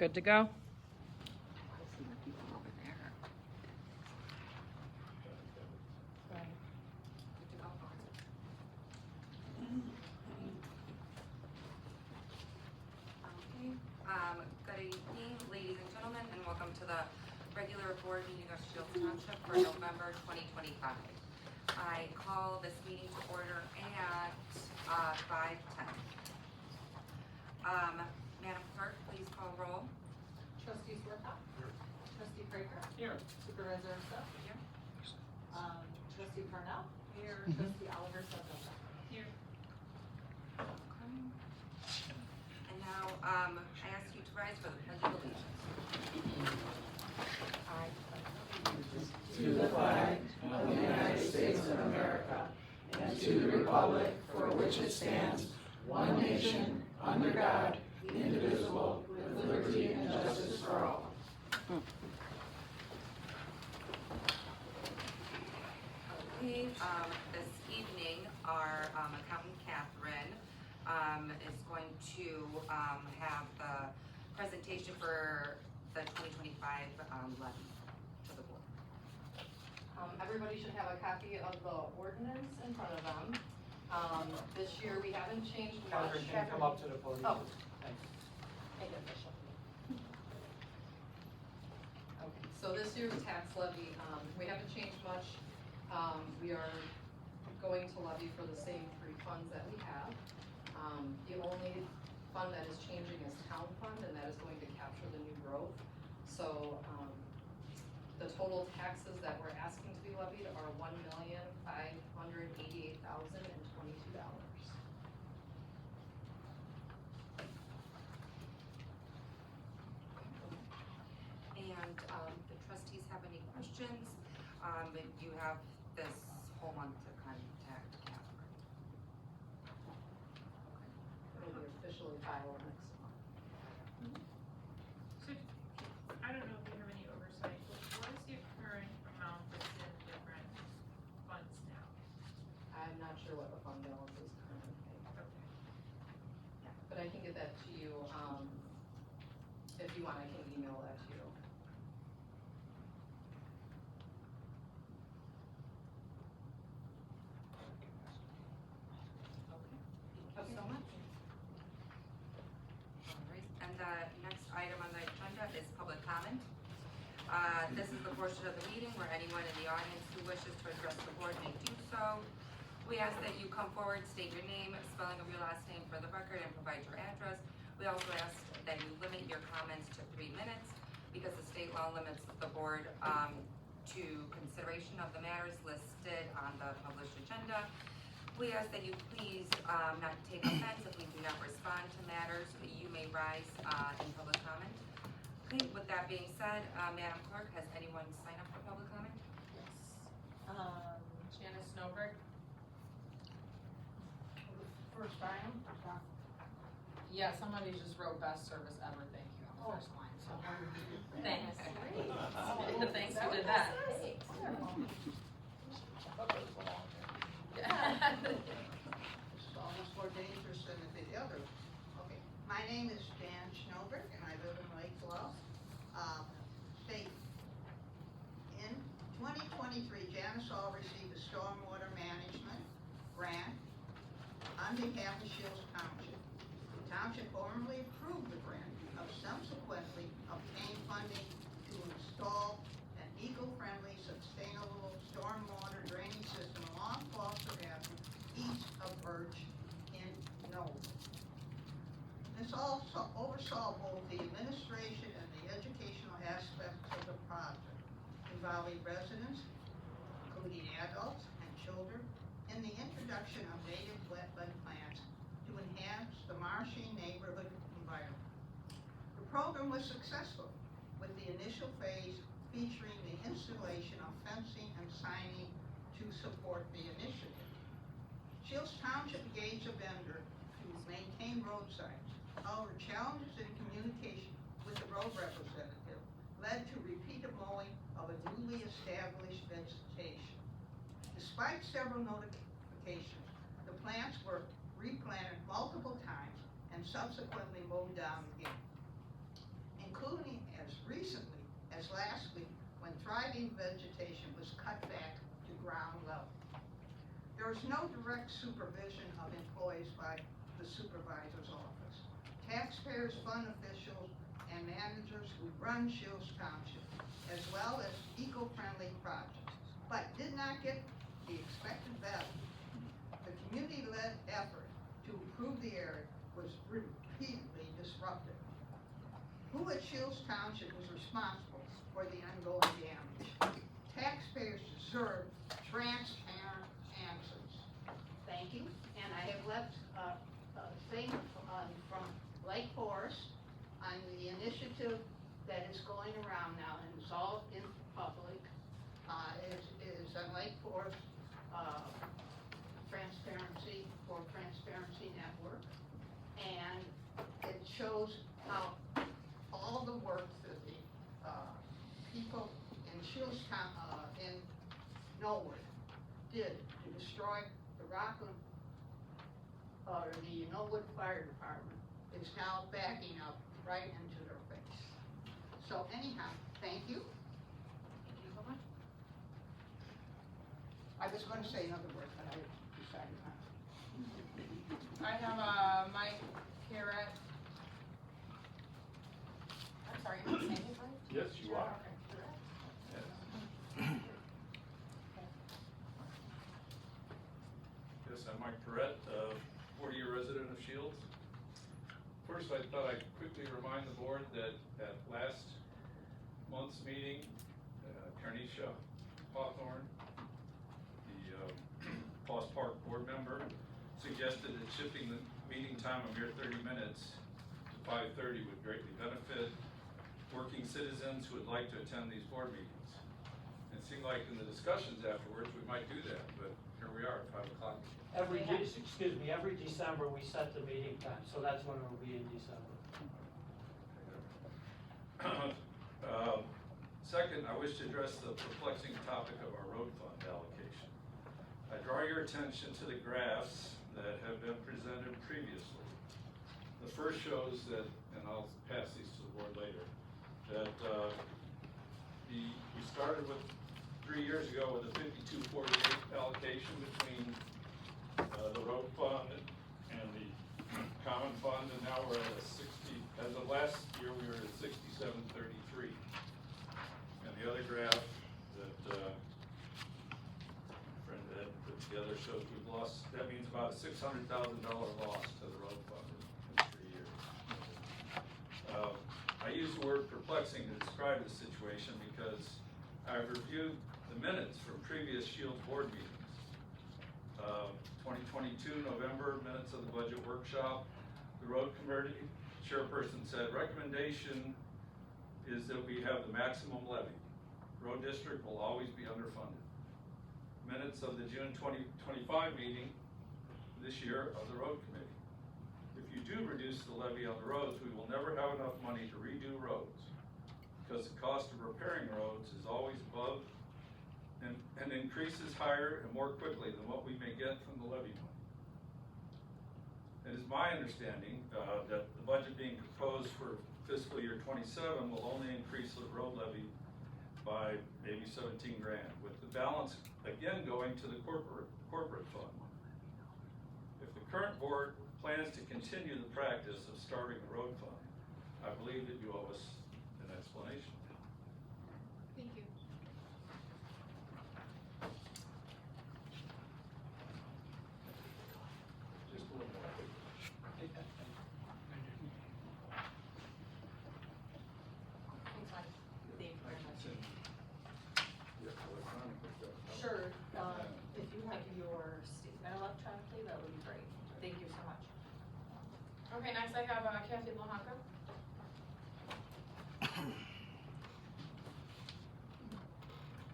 Good to go? Good evening, ladies and gentlemen, and welcome to the regular board meeting of Shields Township for November 2025. I call this meeting to order at 5:10. Madam Clerk, please call roll. Trustee Swerta? Here. Trustee Prager? Here. Supervisor Stuff? Here. Trustee Parnell? Here. Trustee Oliver Sutton? Here. Okay. And now, I ask you to rise for the Pledge of Allegiance. To the flag of the United States of America and to the republic for which it stands, one nation, under God, indivisible, with liberty and justice for all. Okay, this evening, our accountant Catherine is going to have the presentation for the 2025 levy to the board. Everybody should have a copy of the ordinance in front of them. This year, we haven't changed much. Catherine, can you come up to the podium? Oh. Thanks. Make it official. Okay, so this year's tax levy, we haven't changed much. We are going to levy for the same three funds that we have. The only fund that is changing is town fund, and that is going to capture the new growth. So, the total taxes that we're asking to be levied are $1,588,022. And the trustees have any questions, you have this whole month to contact Catherine. It'll be officially filed next month. So, I don't know if you have any oversight, but what is the current amount that's in different funds now? I'm not sure what the fund balance is currently. Okay. But I can get that to you, if you want, I can email that to you. Thank you so much. All right, and the next item on the agenda is public comment. This is the portion of the meeting where anyone in the audience who wishes to address the board may do so. We ask that you come forward, state your name, spelling of your last name for the record, and provide your address. We also ask that you limit your comments to 3 minutes because the state law limits the board to consideration of the matters listed on the published agenda. We ask that you please not take offense if we do not respond to matters. You may rise in public comment. Okay, with that being said, Madam Clerk, has anyone signed up for public comment? Yes. Janice Snowberg? First time? Yeah, somebody just wrote best service ever, thank you, on the first line, so. Thanks. Thanks, who did that? It's almost more dangerous than the other. Okay, my name is Jan Schnobert, and I live in Lake Bluff. State. In 2023, Janusol received a stormwater management grant on behalf of Shields Township. The township formally approved the grant, subsequently obtained funding to install an eco-friendly, sustainable stormwater drainage system along Foster Avenue, east of Birch in Knoll. This also oversaw both the administration and the educational aspects of the project, involving residents, including adults and children, in the introduction of native wetland plants to enhance the marshy neighborhood environment. The program was successful, with the initial phase featuring the installation of fencing and signing to support the initiative. Shields Township engaged a vendor to maintain road signs. However, challenges in communication with the road representative led to repeated mowing of a newly established vegetation. Despite several notifications, the plants were replanted multiple times and subsequently mowed down again. In as last week when thriving vegetation was cut back to ground level. There is no direct supervision of employees by the supervisor's office. Taxpayers fund officials and managers who run Shields Township, as well as eco-friendly projects, but did not get the expected value. The community-led effort to improve the area was repeatedly disrupted. Who at Shields Township was responsible for the ongoing damage? Taxpayers deserve transparent answers. Thank you, and I have left a thing from Lake Forest on the initiative that is going around now, and it's all in public, is on Lake Forest, Transparency Network, and it shows how all the work that the people in Shieldstown, in Norwood, did to destroy the Rockland, or the Norwood Fire Department, is now backing up right into their face. So anyhow, thank you. Thank you so much. I was going to say another word, but I decided not to. I have Mike Garrett. I'm sorry, am I saying it right? Yes, you are. Okay, Garrett. Yes, I'm Mike Perrette, 40-year resident of Shields. First, I thought I'd quickly remind the board that at last month's meeting, Carnisha Hawthorne, the Foss Park board member, suggested that shifting the meeting time a mere 30 minutes to 5:30 would greatly benefit working citizens who would like to attend these board meetings. It seemed like in the discussions afterwards, we might do that, but here we are at 5 o'clock. Every December, we set the meeting time, so that's when it'll be in December. Second, I wish to address the perplexing topic of our road fund allocation. I draw your attention to the graphs that have been presented previously. The first shows that, and I'll pass these to the board later, that we started with 3 years ago with a 52-48 allocation between the road fund and the common fund, and now we're at a 60, as of last year, we were at 67-33. And the other graph that my friend Ed put together shows we've lost, that means about a $600,000 loss to the road fund in 3 years. I use the word perplexing to describe the situation because I've reviewed the minutes from previous Shields board meetings. 2022 November minutes of the budget workshop, the road committee chairperson said, recommendation is that we have the maximum levy. Road district will always be underfunded. Minutes of the June 2025 meeting this year of the road committee. If you do reduce the levy on the roads, we will never have enough money to redo roads because the cost of repairing roads is always above and increases higher and more quickly than what we may get from the levy money. It is my understanding that the budget being proposed for fiscal year 27 will only increase the road levy by maybe 17 grand, with the balance again going to the corporate fund. If the current board plans to continue the practice of starving the road fund, I believe that you owe us an explanation. Thank you. Just a little more. Thanks, Mike. Thank you very much. Yeah, electronically, so- Sure, if you have your statement electronically, that would be great. Thank you so much. Okay, next I have Kathy Lohanka.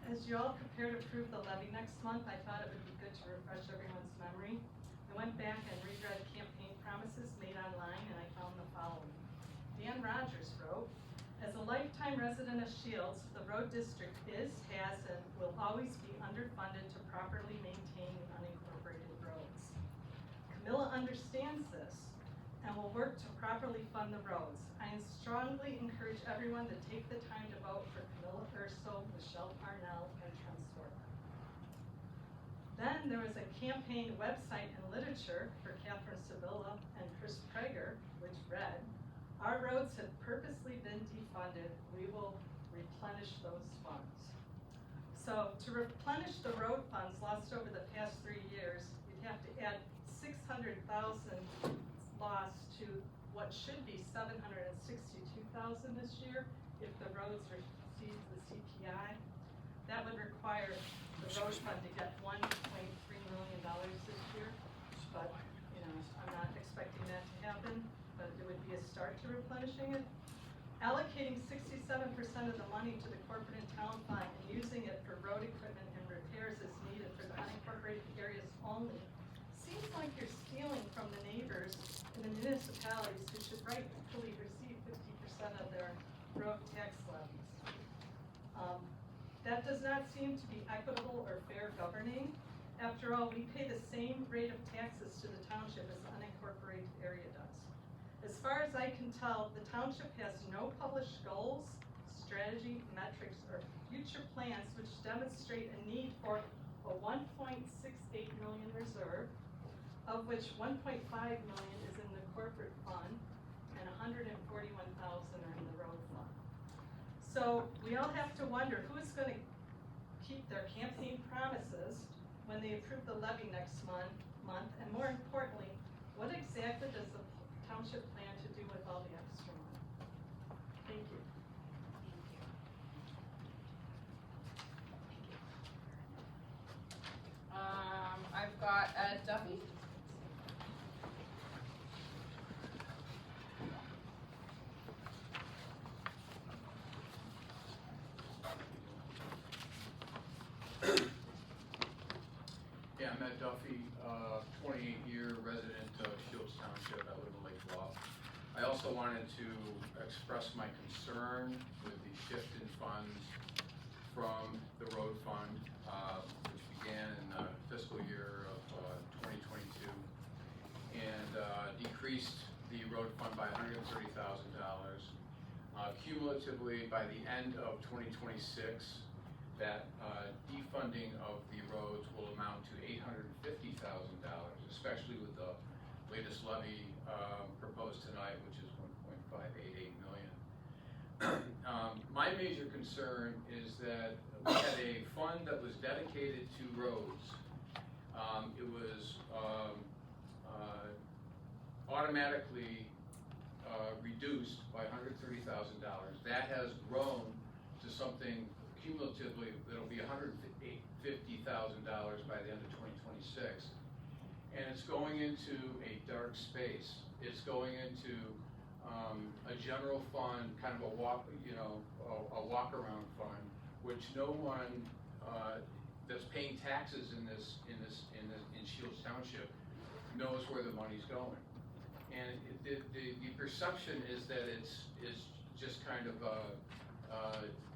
As you all prepare to approve the levy next month, I thought it would be good to refresh everyone's memory. I went back and reread campaign promises made online, and I found the following. Dan Rogers wrote, "As a lifetime resident of Shields, the road district is, has, and will always be underfunded to properly maintain the unincorporated roads. Camilla understands this and will work to properly fund the roads. I strongly encourage everyone to take the time to vote for Camilla Urso, Michelle Parnell, and Trent Stork. Then there was a campaign website and literature for Catherine Sevilla and Chris Prager, which read, "Our roads have purposely been defunded. We will replenish those funds." So to replenish the road funds lost over the past 3 years, you'd have to add 600,000 lost to what should be 762,000 this year if the roads receive the CPI. That would require the road fund to get $1.3 million this year, but, you know, I'm not expecting that to happen, but it would be a start to replenishing it. Allocating 67% of the money to the corporate and town fund and using it for road equipment and repairs as needed for the unincorporated areas only seems like you're stealing from the neighbors in the municipalities who should rightfully receive 50% of their road tax levies. That does not seem to be equitable or fair governing. After all, we pay the same rate of taxes to the township as the unincorporated area does. As far as I can tell, the township has no published goals, strategy, metrics, or future plans which demonstrate a need for a 1.68 million reserve, of which 1.5 million is in the corporate fund and 141,000 are in the road fund. So we all have to wonder who's going to keep their campaign promises when they approve the levy next month, and more importantly, what exactly does the township plan to do with all the extra money? Thank you. I've got Ed Duffy. Yeah, I'm Ed Duffy, 28-year resident of Shields Township. I live in Lake Bluff. I also wanted to express my concern with the shift in funds from the road fund, which began in the fiscal year of 2022, and decreased the road fund by $130,000. Cumulatively, by the end of 2026, that defunding of the roads will amount to $850,000, especially with the latest levy proposed tonight, which is $1.588 million. My major concern is that we had a fund that was dedicated to roads. It was automatically reduced by $130,000. That has grown to something cumulatively that'll be $150,000 by the end of 2026. And it's going into a dark space. It's going into a general fund, kind of a walk-around fund, which no one that's paying taxes in Shields Township knows where the money's going. And the perception is that it's just kind of a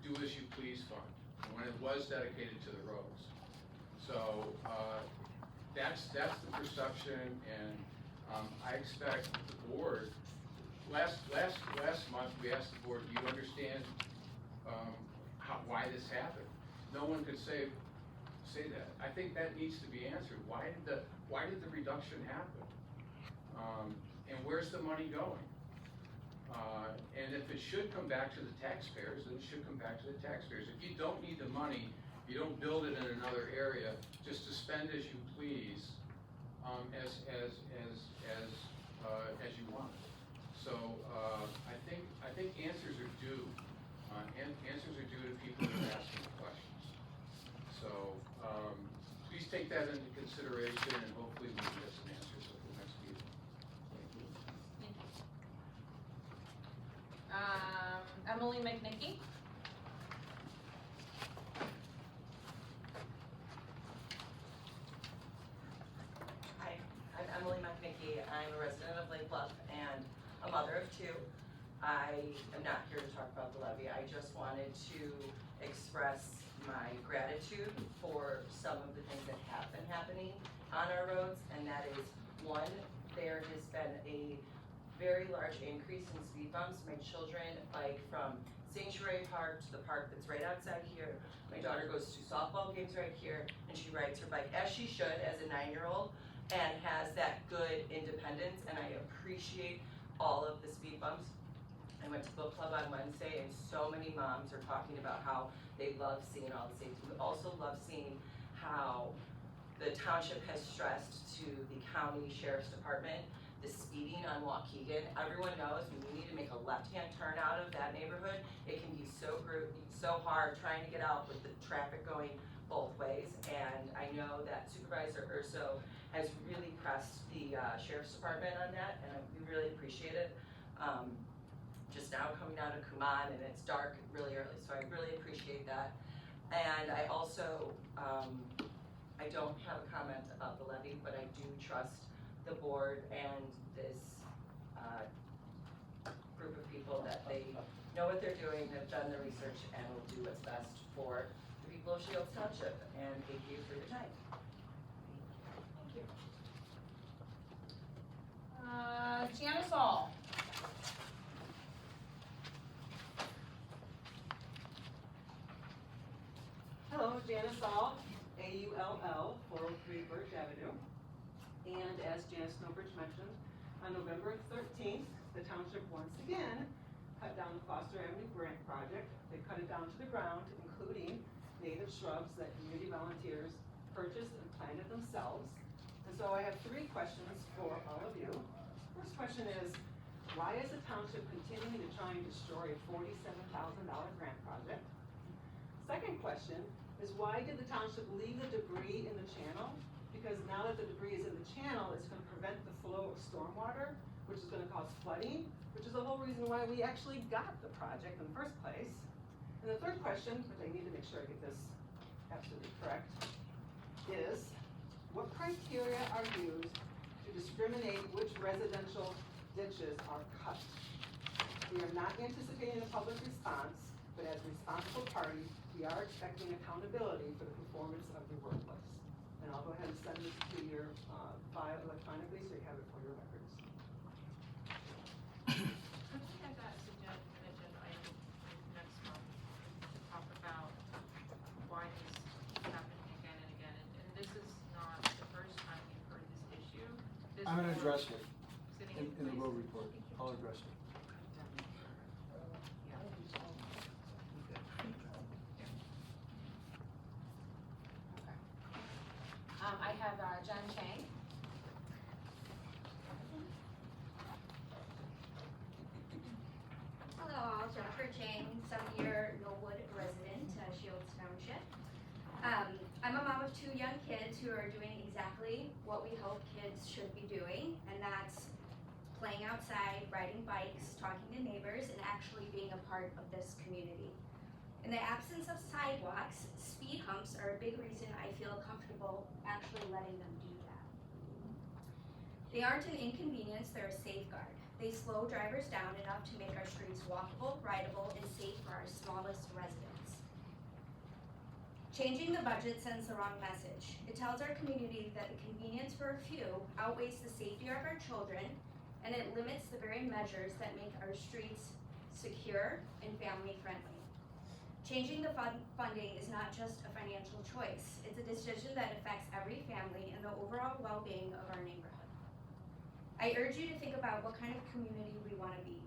do as you please fund, when it was dedicated to the roads. So that's the perception, and I expect the board. Last month we asked the board, do you understand why this happened? No one could say that. I think that needs to be answered. Why did the reduction happen? And where's the money going? And if it should come back to the taxpayers, then it should come back to the taxpayers. If you don't need the money, you don't build it in another area just to spend as you please, as you want. So I think answers are due. Answers are due to people who are asking questions. So please take that into consideration, and hopefully we can get some answers at the next meeting. Thank you. Emily McNicky. Hi, I'm Emily McNicky. I'm a resident of Lake Bluff and a mother of two. I am not here to talk about the levy. I just wanted to express my gratitude for some of the things that have been happening on our roads, and that is, one, there has been a very large increase in speed bumps. My children bike from Sanctuary Park to the park that's right outside here. My daughter goes to softball games right here, and she rides her bike, as she should, as a 9-year-old, and has that good independence, and I appreciate all of the speed bumps. I went to book club on Wednesday, and so many moms are talking about how they love seeing all the safety. We also love seeing how the township has stressed to the county sheriff's department the speeding on Waukegan. Everyone knows when you need to make a left-hand turn out of that neighborhood, it can be so hard trying to get out with the traffic going both ways. And I know that Supervisor Urso has really pressed the sheriff's department on that, and we really appreciate it. Just now coming out of Kumon, and it's dark really early, so I really appreciate that. And I also, I don't have a comment about the levy, but I do trust the board and this group of people that they know what they're doing, have done the research, and will do what's best for the people of Shields Township. And thank you for your time. Thank you. Janice Hall. Hello, Janice All, AULL, 403 Birch Avenue. And as Janice Snowbridge mentioned, on November 13th, the township once again cut down the Foster Avenue grant project. They cut it down to the ground, including native shrubs that community volunteers purchased and planted themselves. And so I have 3 questions for all of you. First question is, why is the township continuing to try and destroy a $47,000 grant project? Second question is, why did the township leave the debris in the channel? Because now that the debris is in the channel, it's going to prevent the flow of stormwater, which is going to cause flooding, which is the whole reason why we actually got the project in the first place. And the third question, which I need to make sure I get this absolutely correct, is what criteria are used to discriminate which residential ditches are cut? We are not anticipating a public response, but as responsible parties, we are expecting accountability for the performance of your workplace. And I'll go ahead and send this to your file electronically so you have it for your records. Could we have that an agenda item next month to talk about why this keeps happening again and again? And this is not the first time we've heard this issue. This I'm gonna board address it sitting in the place. road report. I'll address it. I have Jen Chang. Hello all, Jennifer Chang, 7-year Knollwood resident, Shields Township. I'm a mom of 2 young kids who are doing exactly what we hope kids should be doing, and that's playing outside, riding bikes, talking to neighbors, and actually being a part of this community. In the absence of sidewalks, speed humps are a big reason I feel comfortable actually letting them do that. They aren't an inconvenience, they're a safeguard. They slow drivers down enough to make our streets walkable, rideable, and safe for our smallest residents. Changing the budget sends the wrong message. It tells our community that the convenience for a few outweighs the safety of our children, and it limits the very measures that make our streets secure and family-friendly. Changing the funding is not just a financial choice, it's a decision that affects every family and the overall well-being of our neighborhood. I urge you to think about what kind of community we want to be.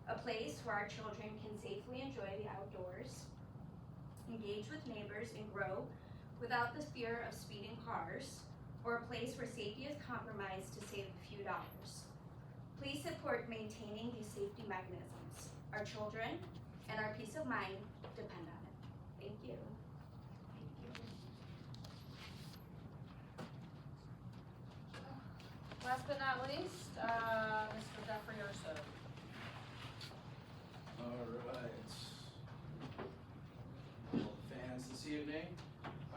A place where our children can safely enjoy the outdoors, engage with neighbors, and grow without the fear of speeding cars, or a place where safety is compromised to save a few dollars. Please support maintaining these safety mechanisms. Our children and our peace of mind depend on it. Thank you. Last but not least, Mr. Jeffrey Urso. All right. All the fans this evening.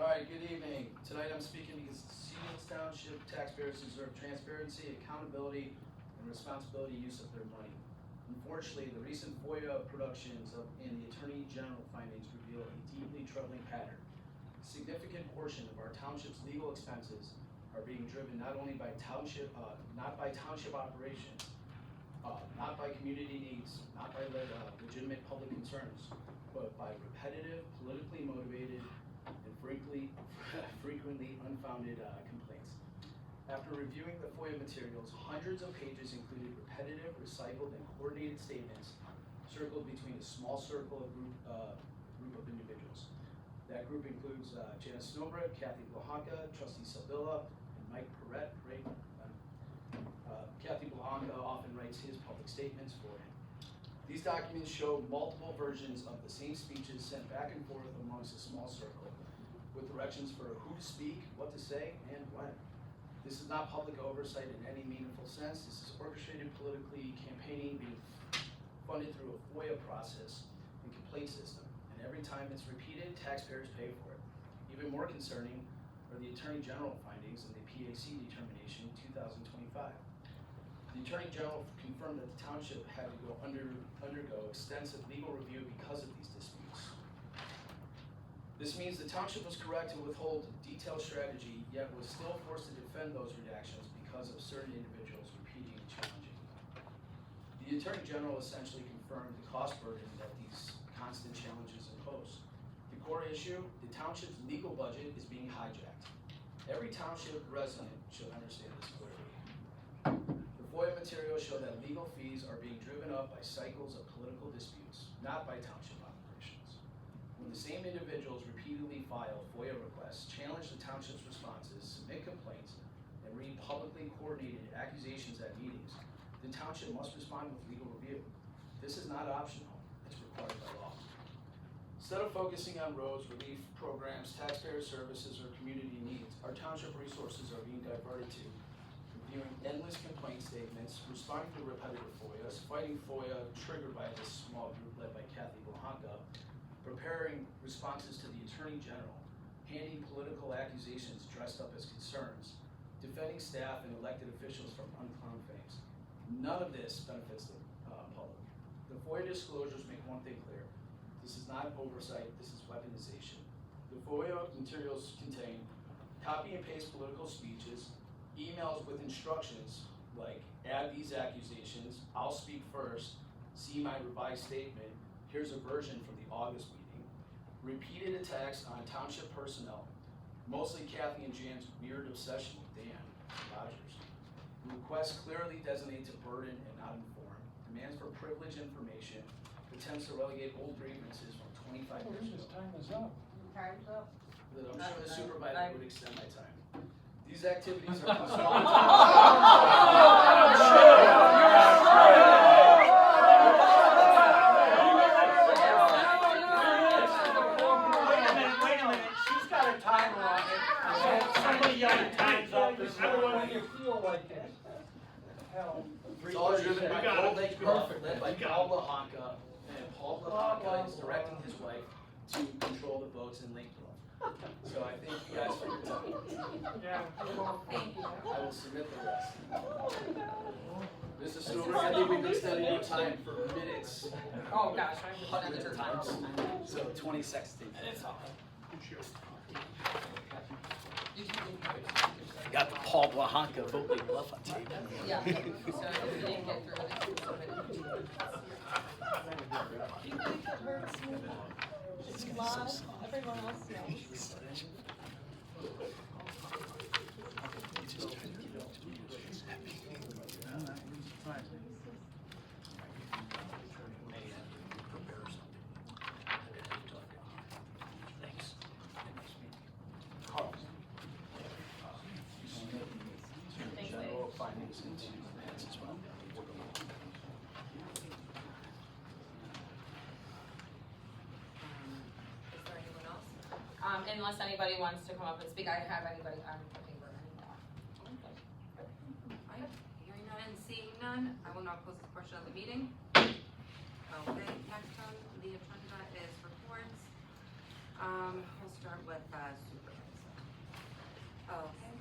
All right, good evening. Tonight I'm speaking because Shields Township taxpayers deserve transparency, accountability, and responsibility use of their money. Unfortunately, the recent FOIA productions and the Attorney General findings reveal a deeply troubling pattern. A significant portion of our township's legal expenses are being driven not only by township, not by township operations, not by community needs, not by legitimate public concerns, but by repetitive, politically motivated, and frequently unfounded complaints. After reviewing the FOIA materials, hundreds of pages included repetitive, recycled, and coordinated statements circled between a small circle of group of individuals. That group includes Janice Snowbrook, Kathy Blahanka, Trustee Sabilla, and Mike Perrette. Kathy Blahanka often writes his public statements for him. These documents show multiple versions of the same speeches sent back and forth amongst a small circle, with directions for who to speak, what to say, and when. This is not public oversight in any meaningful sense. This is orchestrated politically campaigning being funded through a FOIA process and complaint system. And every time it's repeated, taxpayers pay for it. Even more concerning are the Attorney General findings in the PAC determination in 2025. The Attorney General confirmed that the township had to undergo extensive legal review because of these disputes. This means the township was correct to withhold detailed strategy, yet was still forced to defend those redactions because of certain individuals repeating and challenging them. The Attorney General essentially confirmed the cost burden that these constant challenges impose. The core issue, the township's legal budget is being hijacked. Every township resident should understand this clearly. The FOIA materials show that legal fees are being driven up by cycles of political disputes, not by township operations. When the same individuals repeatedly file FOIA requests, challenge the township's responses, submit complaints, and read publicly coordinated accusations at meetings, the township must respond with legal review. This is not optional, it's required by law. Instead of focusing on roads, relief programs, taxpayer services, or community needs, our township resources are being diverted to reviewing endless complaint statements, responding to repetitive FOIAs, fighting FOIA triggered by this small group led by Kathy Blahanka, preparing responses to the Attorney General, handing political accusations dressed up as concerns, defending staff and elected officials from unclaimed fames. None of this benefits the public. The FOIA disclosures make one thing clear. This is not oversight, this is weaponization. The FOIA materials contain copy and paste political speeches, emails with instructions like, add these accusations, I'll speak first, see my revised statement, here's a version from the August meeting, repeated attacks on township personnel, mostly Kathy and Jan's weird obsession with Dan Rogers. Requests clearly designate to burden and not inform, demands for privileged information, attempts to relegate old grievances from 25 years ago. Time is up. Time's up. I'm sure the supervisor would extend my time. These activities are Wait a minute, she's got a timer on it. Somebody yelled time's up. When you feel like it. Hell. It's all driven by Cold Lake Bluff, led by Paul Blahanka, and Paul Blahanka is directing his wife to control the votes in Lake Bluff. So I thank you guys for your time. Yeah. I will submit the rest. Mr. Stewart, I think we've extended your time for minutes. Oh, gosh. Hundreds of times. So 20 seconds. It's all I got the Paul Blahanka vote Lake Bluff on tape. Yeah, so if you didn't get through it, Everyone else knows. General findings into minutes as well. Is there anyone else? Unless anybody wants to come up and speak, I have anybody on paper anymore. Alright, hearing none and seeing none, I will now close this portion of the meeting. Okay, next on the agenda is reports. We'll start with supervisor. Okay,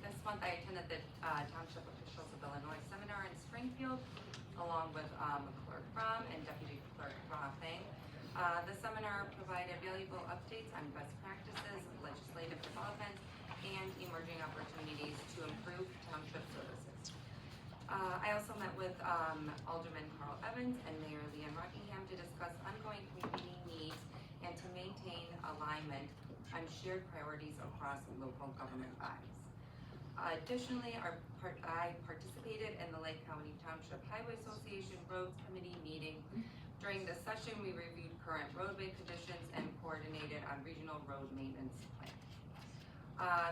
this month I attended the Township Officials of Illinois Seminar in Springfield, along with Clerk Fromm and Deputy Clerk Rothing. The seminar provided valuable updates on best practices, legislative developments, and emerging opportunities to improve township services. I also met with Alderman Carl Evans and Mayor Leanne Rockingham to discuss ongoing community needs and to maintain alignment on shared priorities across local government bodies. Additionally, I participated in the Lake County Township Highway Association Roads Committee meeting. During this session, we reviewed current roadway conditions and coordinated on regional road maintenance plans.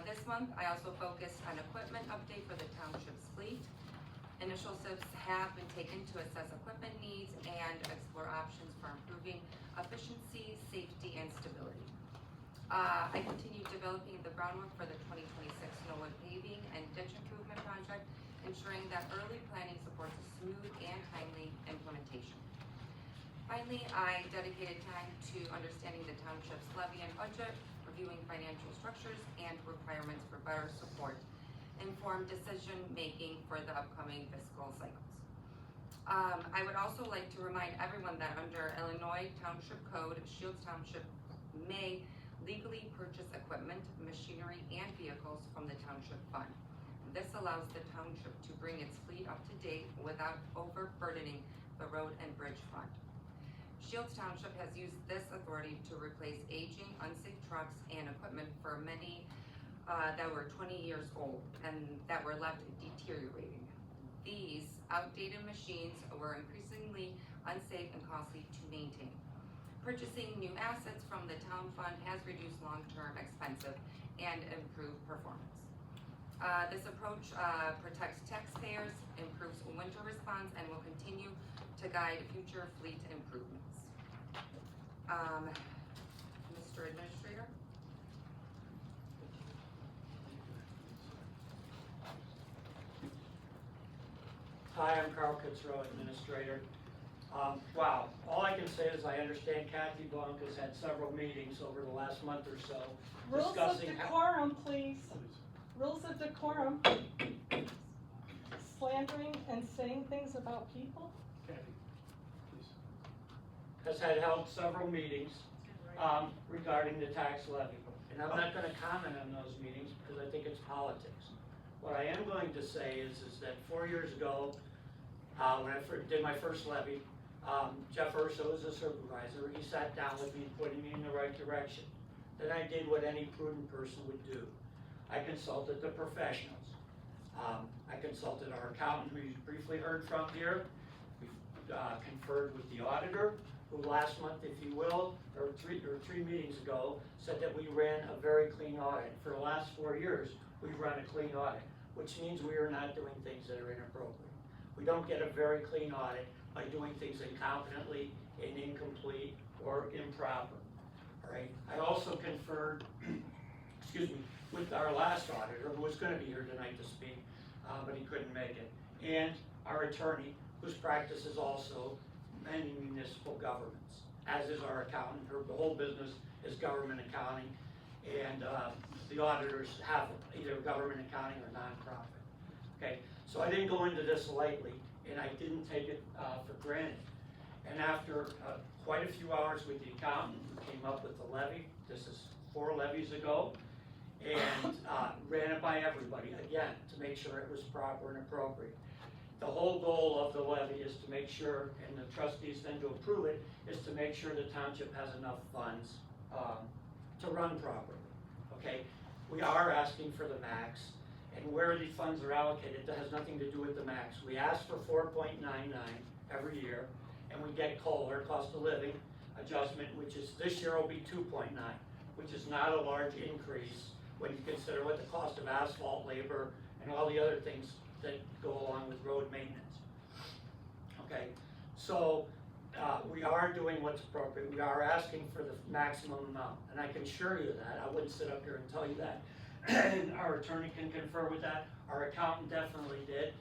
This month, I also focused on equipment update for the township's fleet. Initial steps have been taken to assess equipment needs and explore options for improving efficiency, safety, and stability. I continue developing the groundwork for the 2026 Snowwood paving and ditch improvement project, ensuring that early planning supports a smooth and timely implementation. Finally, I dedicated time to understanding the township's levy and budget, reviewing financial structures and requirements for better support informed decision-making for the upcoming fiscal cycles. I would also like to remind everyone that under Illinois Township Code, Shields Township may legally purchase equipment, machinery, and vehicles from the township fund. This allows the township to bring its fleet up to date without overburdening the road and bridge fund. Shields Township has used this authority to replace aging, unsafe trucks and equipment for many that were 20 years old and that were left deteriorating. These outdated machines were increasingly unsafe and costly to maintain. Purchasing new assets from the town fund has reduced long-term expensive and improved performance. This approach protects taxpayers, improves winter response, and will continue to guide future fleet improvements. Mr. Administrator? Hi, I'm Carl Kitzrow, Administrator. Wow, all I can say is I understand Kathy Blanc has had several meetings over the last month or so Rules of discussing decorum, please. Rules of decorum. Slandering and saying things about people? has had held several meetings regarding the tax levy. And I'm not gonna comment on those meetings because I think it's politics. What I am going to say is that 4 years ago, when I did my first levy, Jeff Urso was a supervisor. He sat down with me and put me in the right direction. Then I did what any prudent person would do. I consulted the professionals. I consulted our accountant, who you briefly heard from here. We conferred with the auditor, who last month, if you will, or three meetings ago, said that we ran a very clean audit. For the last 4 years, we've run a clean audit, which means we are not doing things that are inappropriate. We don't get a very clean audit by doing things incompetently and incomplete or improper, all right? I also conferred, excuse me, with our last auditor, who was gonna be here tonight to speak, but he couldn't make it, and our attorney, whose practice is also many municipal governments, as is our accountant. The whole business is government accounting, and the auditors have either government accounting or nonprofit. Okay, so I didn't go into this lightly, and I didn't take it for granted. And after quite a few hours with the accountant, we came up with the levy. This is 4 levies ago, and ran it by everybody, again, to make sure it was proper and appropriate. The whole goal of the levy is to make sure, and the trustees then to approve it, is to make sure the township has enough funds to run properly, okay? We are asking for the max, and where the funds are allocated, that has nothing to do with the max. We ask for 4.99 every year, and we get COLA, cost of living adjustment, which is, this year will be 2.9, which is not a large increase when you consider what the cost of asphalt, labor, and all the other things that go along with road maintenance. Okay, so we are doing what's appropriate. We are asking for the maximum amount, and I can assure you that. I wouldn't sit up here and tell you that. And our attorney can confer with that. Our accountant definitely did.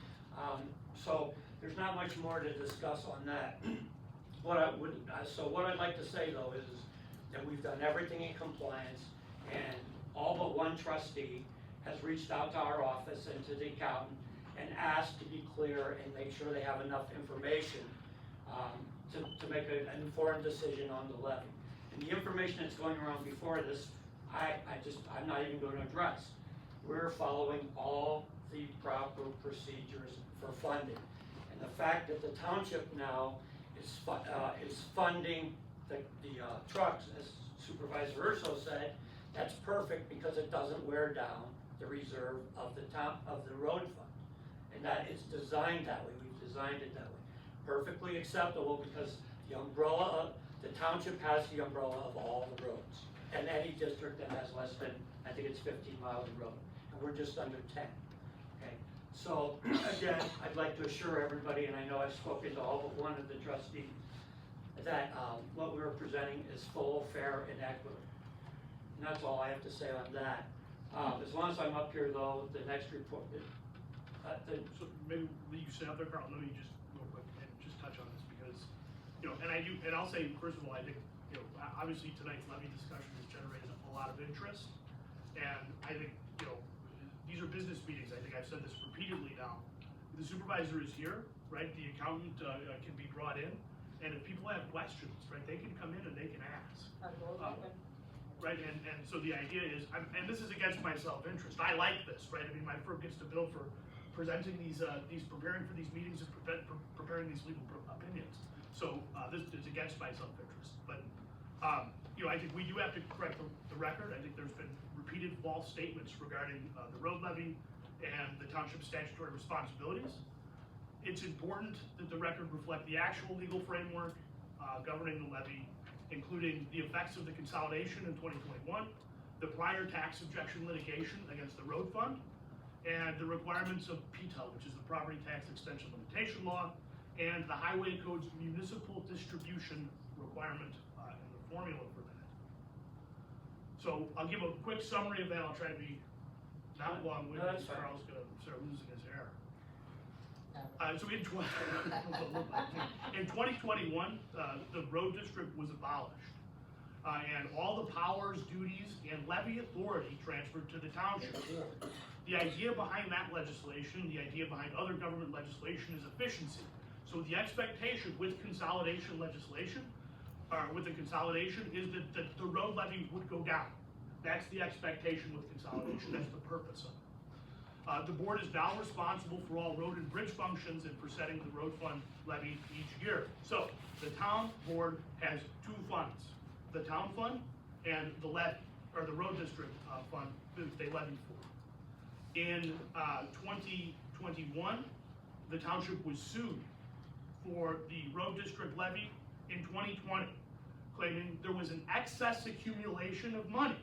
So there's not much more to discuss on that. So what I'd like to say though is that we've done everything in compliance, and all but one trustee has reached out to our office and to the accountant and asked to be clear and make sure they have enough information to make an informed decision on the levy. And the information that's going around before this, I'm not even going to address. We're following all the proper procedures for funding. And the fact that the township now is funding the trucks, as Supervisor Urso said, that's perfect because it doesn't wear down the reserve of the road fund. And that is designed that way, we've designed it that way. Perfectly acceptable because the township has the umbrella of all the roads. And any district that has less than, I think it's 15 miles of road, and we're just under 10. Okay, so again, I'd like to assure everybody, and I know I've spoken to all but one of the trustees, that what we're presenting is full, fair, and equitable. And that's all I have to say on that. As long as I'm up here though, the next report, So maybe you sit out there, Carl, let me just real quick and just touch on this because, and I'll say, first of all, I think, obviously tonight's levy discussion has generated a lot of interest. And I think, these are business meetings. I think I've said this repeatedly now. The supervisor is here, right? The accountant can be brought in. And if people have questions, right, they can come in and they can ask. Right, and so the idea is, and this is against my self-interest. I like this, right? I mean, my firm gets to bill for presenting these preparing for these meetings and preparing these legal opinions. So this is against my self-interest. But I think we do have to correct the record. I think there's been repeated false statements regarding the road levy and the township's statutory responsibilities. It's important that the record reflect the actual legal framework governing the levy, including the effects of the consolidation in 2021, the prior tax objection litigation against the road fund, and the requirements of PTEL, which is the Property Tax Extension Limitation Law, and the Highway Code's municipal distribution requirement and the formula for that. So I'll give a quick summary of that. I'll try to be not long-winded, because Carl's gonna start losing his hair. So in 2021, the road district was abolished. And all the powers, duties, and levy authority transferred to the township board. The idea behind that legislation, the idea behind other government legislation is efficiency. So the expectation with consolidation legislation, or with the consolidation, is that the road levy would go down. That's the expectation with consolidation, that's the purpose of it. The board is now responsible for all road and bridge functions and for setting the road fund levy each year. So the town board has two funds, the town fund and the levy, or the road district fund that they levy for. In 2021, the township was sued for the road district levy in 2020, claiming there was an excess accumulation of money.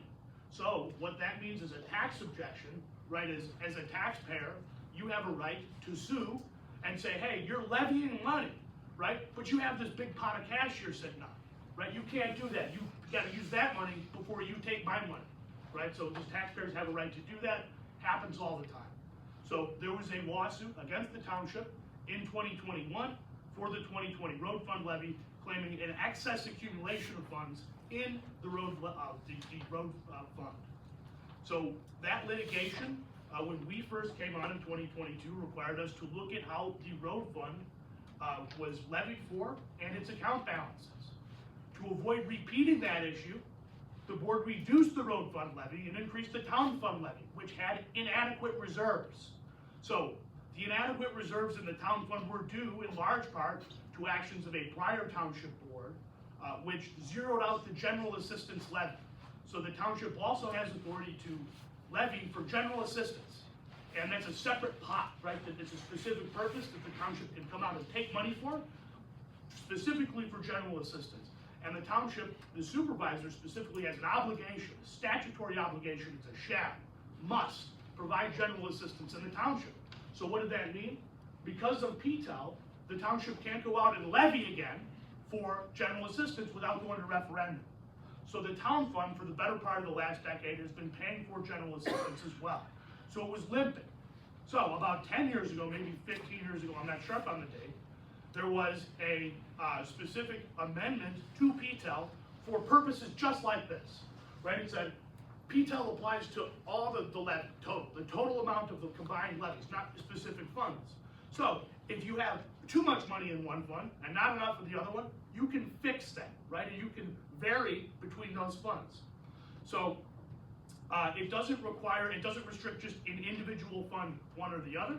So what that means is a tax objection, right, as a taxpayer, you have a right to sue and say, hey, you're levying money, right? But you have this big pot of cash you're sitting on, right? You can't do that. You gotta use that money before you take my money, right? So these taxpayers have a right to do that, happens all the time. So there was a lawsuit against the township in 2021 for the 2020 road fund levy, claiming an excess accumulation of funds in the road fund. So that litigation, when we first came on in 2022, required us to look at how the road fund was levied for and its account balances. To avoid repeating that issue, the board reduced the road fund levy and increased the town fund levy, which had inadequate reserves. So the inadequate reserves in the town fund were due in large part to actions of a prior township board, which zeroed out the general assistance levy. So the township also has authority to levy for general assistance. And that's a separate pot, right? That it's a specific purpose that the township can come out and take money for, specifically for general assistance. And the township, the supervisor specifically has an obligation, a statutory obligation, it's a shall, must provide general assistance in the township. So what did that mean? Because of PTEL, the township can't go out and levy again for general assistance without going to referendum. So the town fund, for the better part of the last decade, has been paying for general assistance as well. So it was limping. So about 10 years ago, maybe 15 years ago, I'm not sharp on the date, there was a specific amendment to PTEL for purposes just like this, right? It said PTEL applies to all the levy total, the total amount of the combined levies, not the specific funds. So if you have too much money in one fund and not enough in the other one, you can fix that, right? And you can vary between those funds. So It doesn't restrict just an individual fund, one or the other.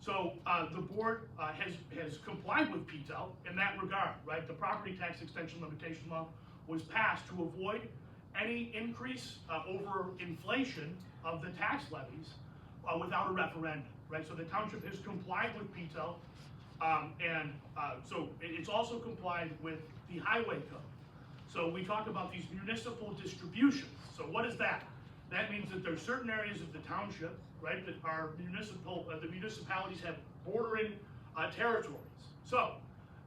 So the board has complied with PTEL in that regard, right? The property tax extension limitation law was passed to avoid any increase over inflation of the tax levies without a referendum, right? So the township has complied with PTEL, so it's also complied with the highway code. So we talk about these municipal distributions. So what is that? That means that there's certain areas of the township, right, that are municipal, the municipalities have bordering territories. So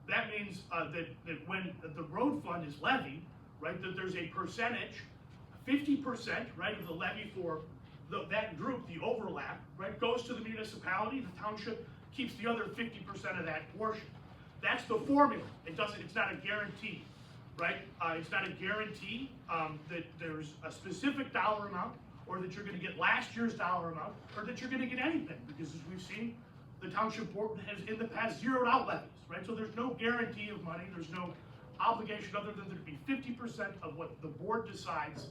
that means that when the road fund is levied, right, that there's a percentage, 50%, right, of the levy for that group, the overlap, right, goes to the municipality. The township keeps the other 50% of that portion. That's the formula. It's not a guarantee, right? It's not a guarantee that there's a specific dollar amount, or that you're going to get last year's dollar amount, or that you're going to get anything, because as we've seen, the township board has in the past zeroed out levies, right? So there's no guarantee of money, there's no obligation other than there to be 50% of what the board decides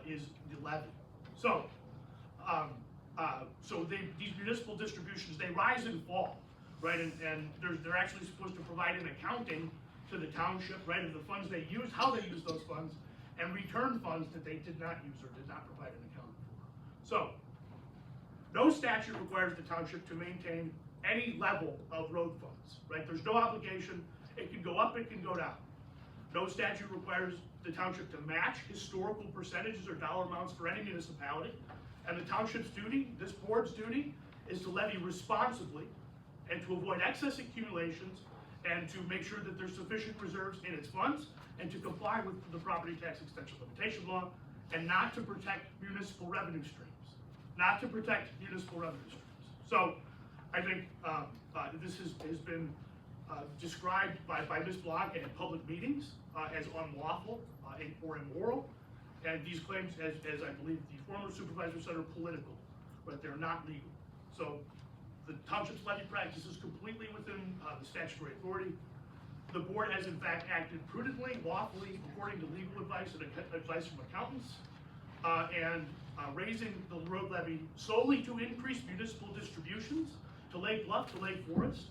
is the levy. So, these municipal distributions, they rise and fall, right? And they're actually supposed to provide an accounting to the township, right, of the funds they use, how they use those funds, and return funds that they did not use or did not provide an accounting for. So, no statute requires the township to maintain any level of road funds, right? There's no obligation. It can go up, it can go down. No statute requires the township to match historical percentages or dollar amounts for any municipality. And the township's duty, this board's duty, is to levy responsibly and to avoid excess accumulations and to make sure that there's sufficient reserves in its funds and to comply with the property tax extension limitation law and not to protect municipal revenue streams. Not to protect municipal revenue streams. So I think this has been described by Ms. Block in public meetings as unlawful or immoral. And these claims, as I believe the former supervisor said, are political, but they're not legal. So the township's levy practice is completely within the statutory authority. The board has in fact acted prudently, lawfully, according to legal advice and advice from accountants, raising the road levy solely to increase municipal distributions to Lake Bluff, to Lake Forest,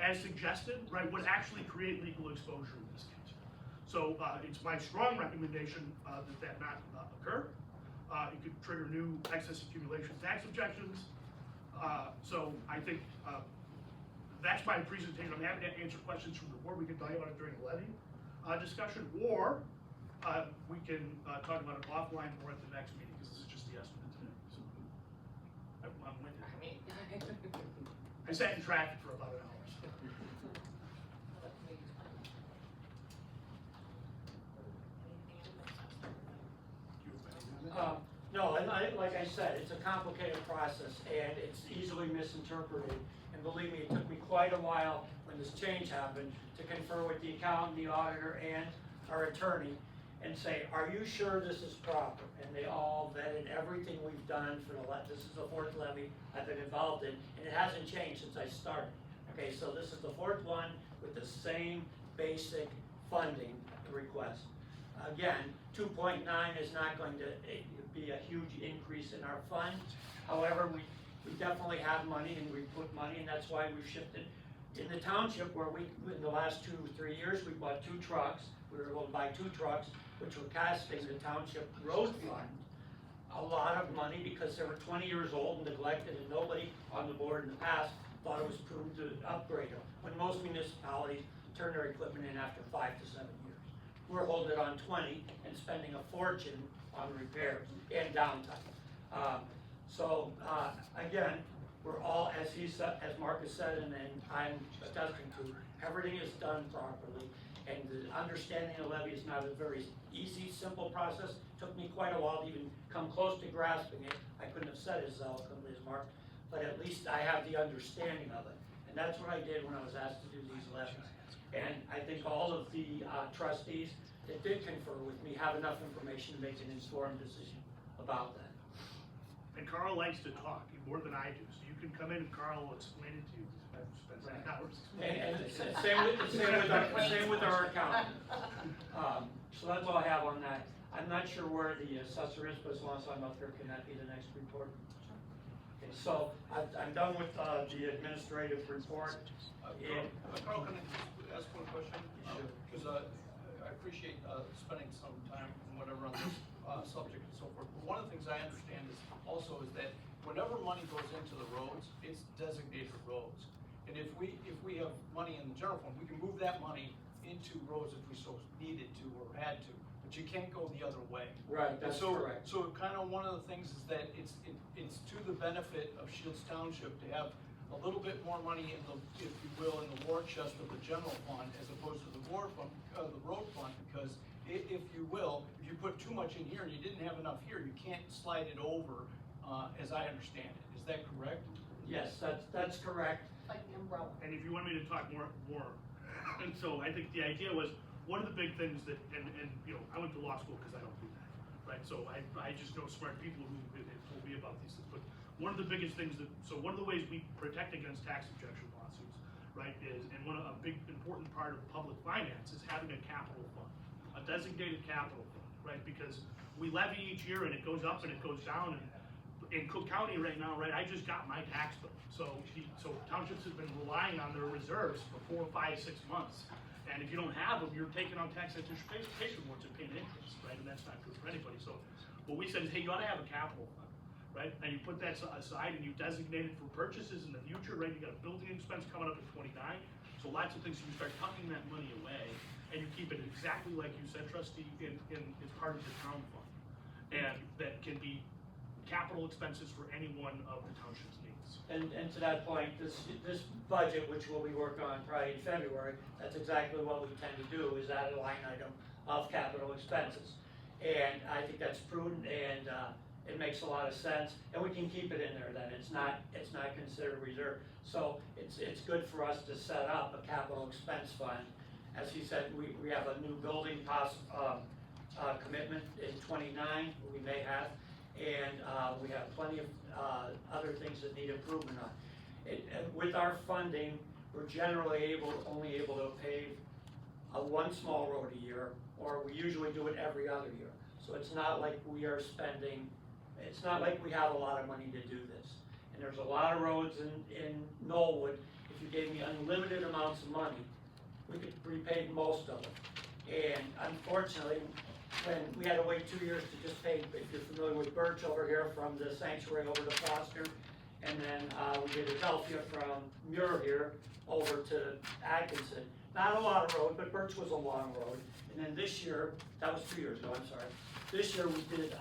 as suggested, right, would actually create legal exposure in this case. So it's my strong recommendation that not occur. It could trigger new excess accumulation tax objections. So I think that's my presentation. I'm happy to answer questions from the board. We can talk about it during the levy discussion, or we can talk about it offline or at the next meeting, because this is just the estimate today. So I'm with you. I sat in traffic for about an hour. No, and like I said, it's a complicated process and it's easily misinterpreted. And believe me, it took me quite a while when this change happened to confer with the accountant, the auditor, and our attorney and say, are you sure this is proper? And they all vetted everything we've done for the this is the fourth levy I've been involved in, and it hasn't changed since I started. Okay, so this is the fourth one with the same basic funding request. Again, 2.9 is not going to be a huge increase in our fund. However, we definitely have money and we put money, and that's why we've shifted. In the township, where in the last 2 or 3 years, we bought 2 trucks. We were able to buy 2 trucks, which were costing the township road fund a lot of money because they were 20 years old and neglected, and nobody on the board in the past thought it was prudent to upgrade them, when most municipalities turn their equipment in after 5 to 7 years. We're holding it on 20 and spending a fortune on repairs and downtime. Again, we're all, as Marcus said, and I'm attesting to, everything is done properly. And the understanding of levy is not a very easy, simple process. It took me quite a while to even come close to grasping it. I couldn't have said it as eloquently as Mark, but at least I have the understanding of it. And that's what I did when I was asked to do these levies. And I think all of the trustees that did confer with me have enough information to make an informed decision about that. And Carl likes to talk more than I do, so you can come in and Carl will explain it to you. I've spent many hours explaining it. And same with our accountant. So that's all I have on that. I'm not not sure where the assessor is, but as long as I'm up there, can that be the next report? Okay, so I'm done with the administrative report. And Carl, can I just ask one question? Sure. Because I appreciate spending some time and whatever on this subject and so forth. But one of the things I understand is also is that whenever money goes into the roads, it's designated roads. And if we have money in the general fund, we can move that money into roads if we so needed to or had to. But you can't go the other way. Right, that's correct. So kind of one of the things is that it's to the benefit of Shields Township to have a little bit more money in the, if you will, in the war chest of the general fund as opposed to the war fund, the road fund, because if you will, if you put too much in here and you didn't have enough here, you can't slide it over, as I understand it. Is that correct? yes, that's correct. Like the umbrella. And if you want me to talk more, and so I think the idea was, one of the big things that, and you know, I went to law school because I don't do that, right? So I just know smart people who told me about these things. But one of the biggest things so one of the ways we protect against tax objection lawsuits, right, is, and a big important part of public finance is having a capital fund, a designated capital fund, right? Because we levy each year and it goes up and it goes down. And in Cook County right now, right, I just got my tax bill. So townships have been relying on their reserves for 4, 5, 6 months. And if you don't have them, you're taking on tax anticipation warrants and paying interest, right? And that's not good for anybody. So what we said is, hey, you ought to have a capital fund, right? And you put that aside and you designate it for purchases in the future, right? You got a building expense coming up at 29. So lots of things, you start tucking that money away and you keep it exactly like you said, trustee, as part of the town fund. And that can be capital expenses for any one of the township's needs. And to that point, this budget, which we'll be working on probably in February, that's exactly what we tend to do, is add a line item of capital expenses. And I think that's prudent and it makes a lot of sense, and we can keep it in there then, it's not considered reserve. So it's good for us to set up a capital expense fund. As he said, we have a new building commitment in 29, we may have, and we have plenty of other things that need improvement on. With our funding, we're generally only able to pave one small road a year, or we usually do it every other year. So it's not like we are spending, it's not like we have a lot of money to do this. And there's a lot of roads in Knollwood, if you gave me unlimited amounts of money, we could repave most of them. And unfortunately, when we had to wait 2 years to just pave, if you're familiar with Birch over here from the sanctuary over to Foster, and then we did Adelphia from Muir here over to Atkinson. Not a lot of road, but Birch was a long road. And then this year, that was 2 years ago, I'm sorry. This year we did,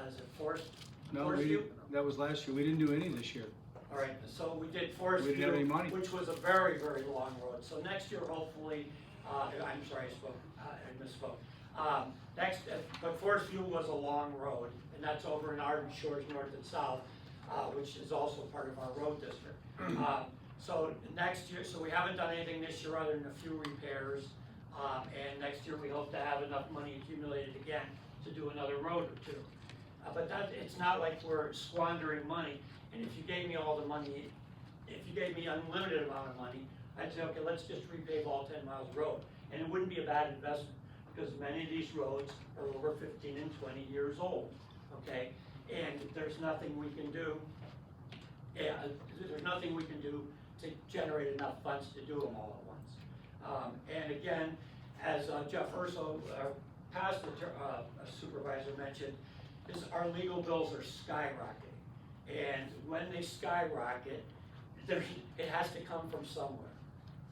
is it Forest? No, Forest View? that was last year. We didn't do any this year. All right, so we did Forest We didn't have any View, money. which was a very, very long road. So next year, hopefully, I'm sorry, I misspoke. But Forest View was a long road, and that's over in Arden Shores, north and south, which is also part of our road district. So next year, so we haven't done anything this year other than a few repairs. And next year, we hope to have enough money accumulated again to do another road or two. But it's not like we're squandering money. And if you gave me all the money, if you gave me unlimited amount of money, I'd say, okay, let's just repave all 10 miles of road. And it wouldn't be a bad investment, because many of these roads are over 15 and 20 years old, okay? And there's nothing we can do, there's nothing we can do to generate enough funds to do them all at once. And again, as Jeff Urso, our past supervisor mentioned, is our legal bills are skyrocketing. And when they skyrocket, it has to come from somewhere.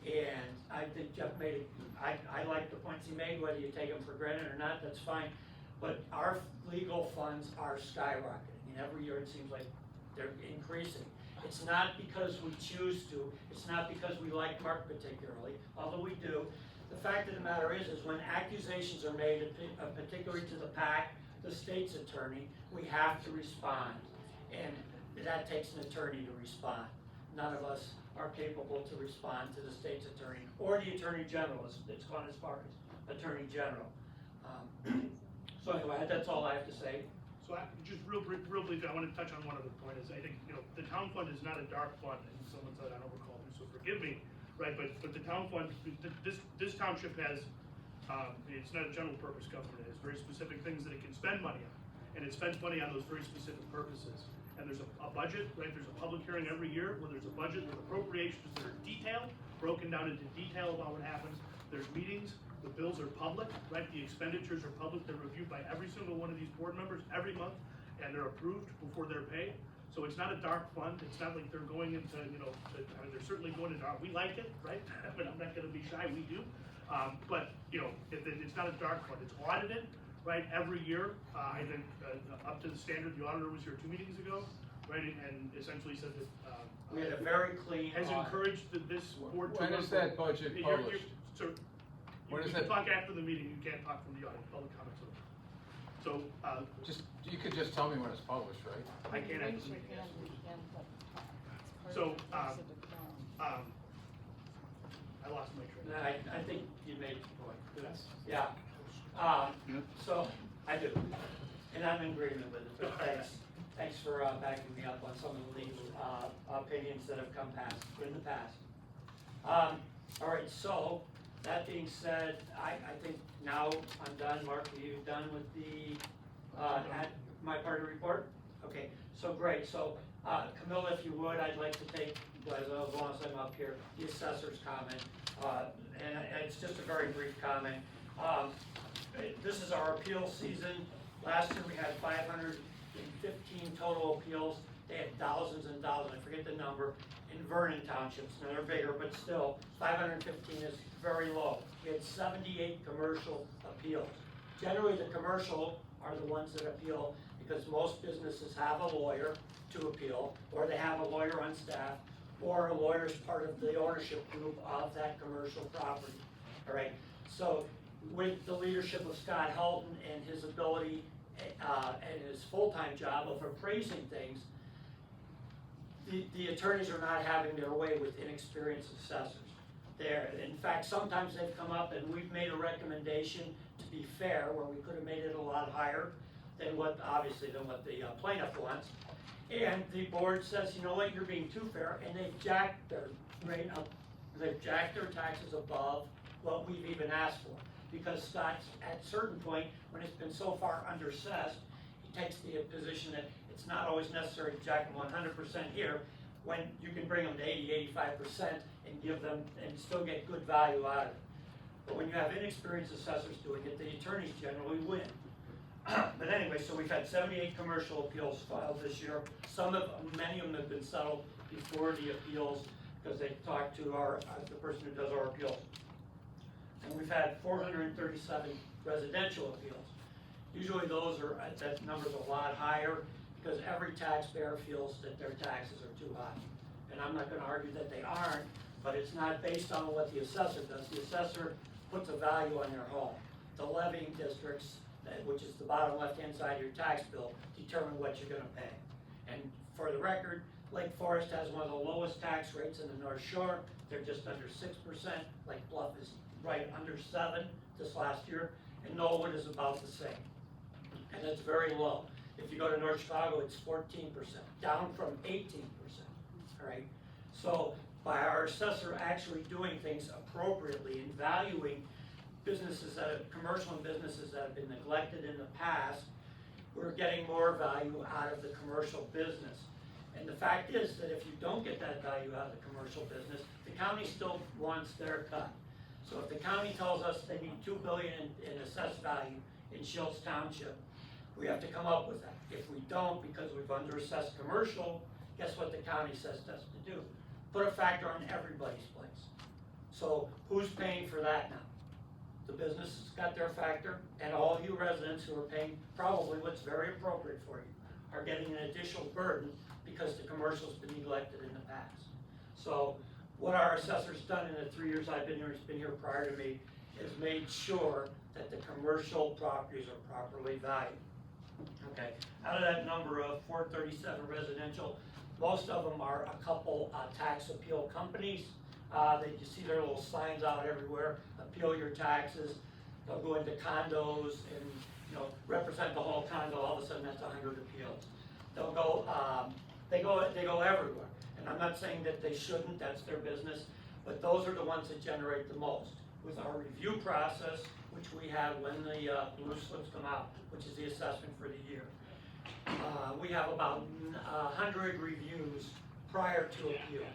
And I think Jeff made it, I like the points he made, whether you take them for granted or not, that's fine. But our legal funds are skyrocketing, and every year it seems like they're increasing. It's not because we choose to, it's not because we like Mark particularly, although we do. The fact of the matter is when accusations are made, particularly to the PAC, the state's attorney, we have to respond. And that takes an attorney to respond. None of us are capable to respond to the state's attorney or the attorney general. It's gone as far as attorney general. So anyway, that's all I have to say. So just real briefly, I want to touch on one other point. Is I think the town fund is not a dark fund, and someone said I don't recall this, so forgive me, right? But the town fund, this township has It's not a general purpose government, it has very specific things that it can spend money on, and it spends money on those very specific purposes. And there's a budget, right, there's a public hearing every year where there's a budget with appropriations that are detailed, broken down into detail about what happens. There's meetings, the bills are public, right, the expenditures are public, they're reviewed by every single one of these board members every month, and they're approved before they're paid. So it's not a dark fund, it's not like they're going into, they're certainly going into, we like it, right, but I'm not gonna be shy, we do. But, it's not a dark fund, it's audited, right, every year, I think, up to the standard, the auditor was here 2 meetings ago, right, and essentially said that, We had a very clean has audit. encouraged this board to. When is that budget published? Sir, When you is can that- talk after the meeting, you can't talk from the audience, public comments. So, You could just tell me when it's published, right? I can't after the meeting. So, I lost my train. I think you made the point. Yeah. So, I do, and I'm in agreement with it, but thanks for backing me up on some of the legal opinions that have come in the past. All right, so, that being said, I think now I'm done. Mark, are you done with the, my part of the report? Okay, so great, so, Camilla, if you would, I'd like to take, as long as I'm up here, the assessor's comment, and it's just a very brief comment. This is our appeal season. Last year we had 515 total appeals. They had thousands and thousands, I forget the number, in Vernon townships. Now they're bigger, but still, 515 is very low. We had 78 commercial appeals. Generally, the commercial are the ones that appeal because most businesses have a lawyer to appeal, or they have a lawyer on staff, or a lawyer is part of the ownership group of that commercial property. All right, so with the leadership of Scott Helton and his ability and his full-time job of appraising things, the attorneys are not having their way with inexperienced assessors. In fact, sometimes they've come up and we've made a recommendation to be fair, where we could have made it a lot higher than what the plaintiff wants. And the board says, you know what, you're being too fair, and they've jacked their rate up, they've jacked their taxes above what we've even asked for. Because Scott's, at a certain point, when it's been so far underassessed, he takes the position that it's not always necessary to jack them 100% here, when you can bring them to 80-85% and give them, and still get good value out of it. But when you have inexperienced assessors doing it, the attorneys generally win. But anyway, so we've had 78 commercial appeals filed this year. Many of them have been settled before the appeals because they talked to the person who does our appeals. And we've had 437 residential appeals. Usually that number's a lot higher because every taxpayer feels that their taxes are too high. And I'm not gonna argue that they aren't, but it's not based on what the assessor does. The assessor puts a value on their home. The levying districts, which is the bottom left-hand side of your tax bill, determine what you're gonna pay. And for the record, Lake Forest has one of the lowest tax rates in the North Shore. They're just under 6%. Lake Bluff is right under 7 this last year, and Norwood is about the same. And it's very low. If you go to North Chicago, it's 14%, down from 18%, all right? So by our assessor actually doing things appropriately and valuing commercial and businesses that have been neglected in the past, we're getting more value out of the commercial business. And the fact is that if you don't get that value out of the commercial business, the county still wants their cut. So if the county tells us they need $2 billion in assessed value in Shields Township, we have to come up with that. If we don't, because we've underassessed commercial, guess what the county says to us to do? Put a factor on everybody's place. So who's paying for that now? The business has got their factor, and all you residents who are paying probably what's very appropriate for you are getting an additional burden because the commercial's been neglected in the past. So what our assessor's done in the 3 years I've been here, he's been here prior to me, is made sure that the commercial properties are properly valued. Okay, out of that number of 437 residential, most of them are a couple tax appeal companies. You see their little signs out everywhere, appeal your taxes. They'll go into condos and represent the whole condo. All of a sudden, that's 100 appeals. They'll go, they go everywhere. And I'm not saying that they shouldn't. That's their business. But those are the ones that generate the most. with our review process, which we have when the blue slips come out, which is the assessment for the year. We have about 100 reviews prior to appeals,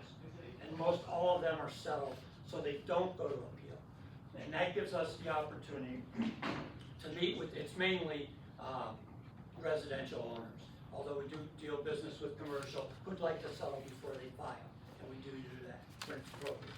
and most all of them are settled, so they don't go to appeal. And that gives us the opportunity to meet with, it's mainly residential owners, although we do deal business with commercial who'd like to settle before they file, and we do that when it's appropriate.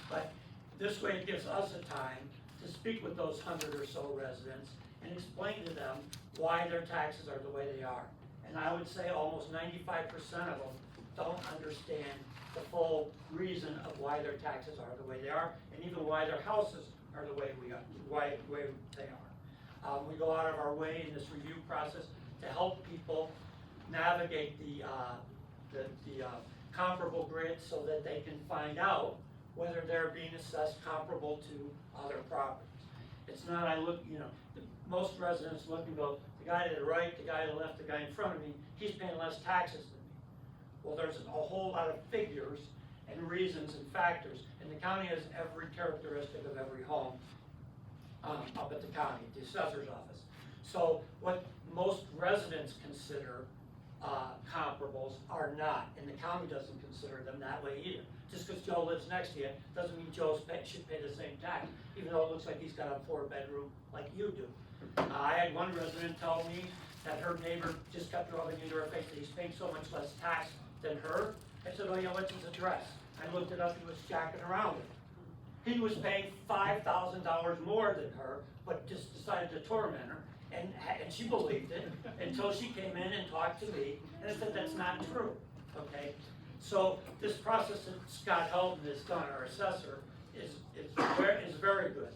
But this way it gives us a time to speak with those 100 or so residents and explain to them why their taxes are the way they are. And I would say almost 95% of them don't understand the full reason of why their taxes are the way they are, and even why their houses are the way they are. We go out of our way in this review process to help people navigate the comparable grid so that they can find out whether they're being assessed comparable to other properties. It's not, most residents look and go, the guy to the right, the guy to the left, the guy in front of me, he's paying less taxes than me. Well, there's a whole lot of figures and reasons and factors, and the county has every characteristic of every home up at the county, the assessor's office. So what most residents consider comparables are not, and the county doesn't consider them that way either. Just because Joe lives next to you doesn't mean Joe should pay the same tax, even though it looks like he's got a 4-bedroom like you do. I had one resident tell me that her neighbor just kept rubbing into her face that he's paying so much less tax than her. I said, oh yeah, what's his address? I looked it up, he was jacking around it. He was paying $5,000 more than her, but just decided to torment her. And she believed it until she came in and talked to me, and I said, that's not true, okay? So this process that Scott Helton has done, our assessor, is very good.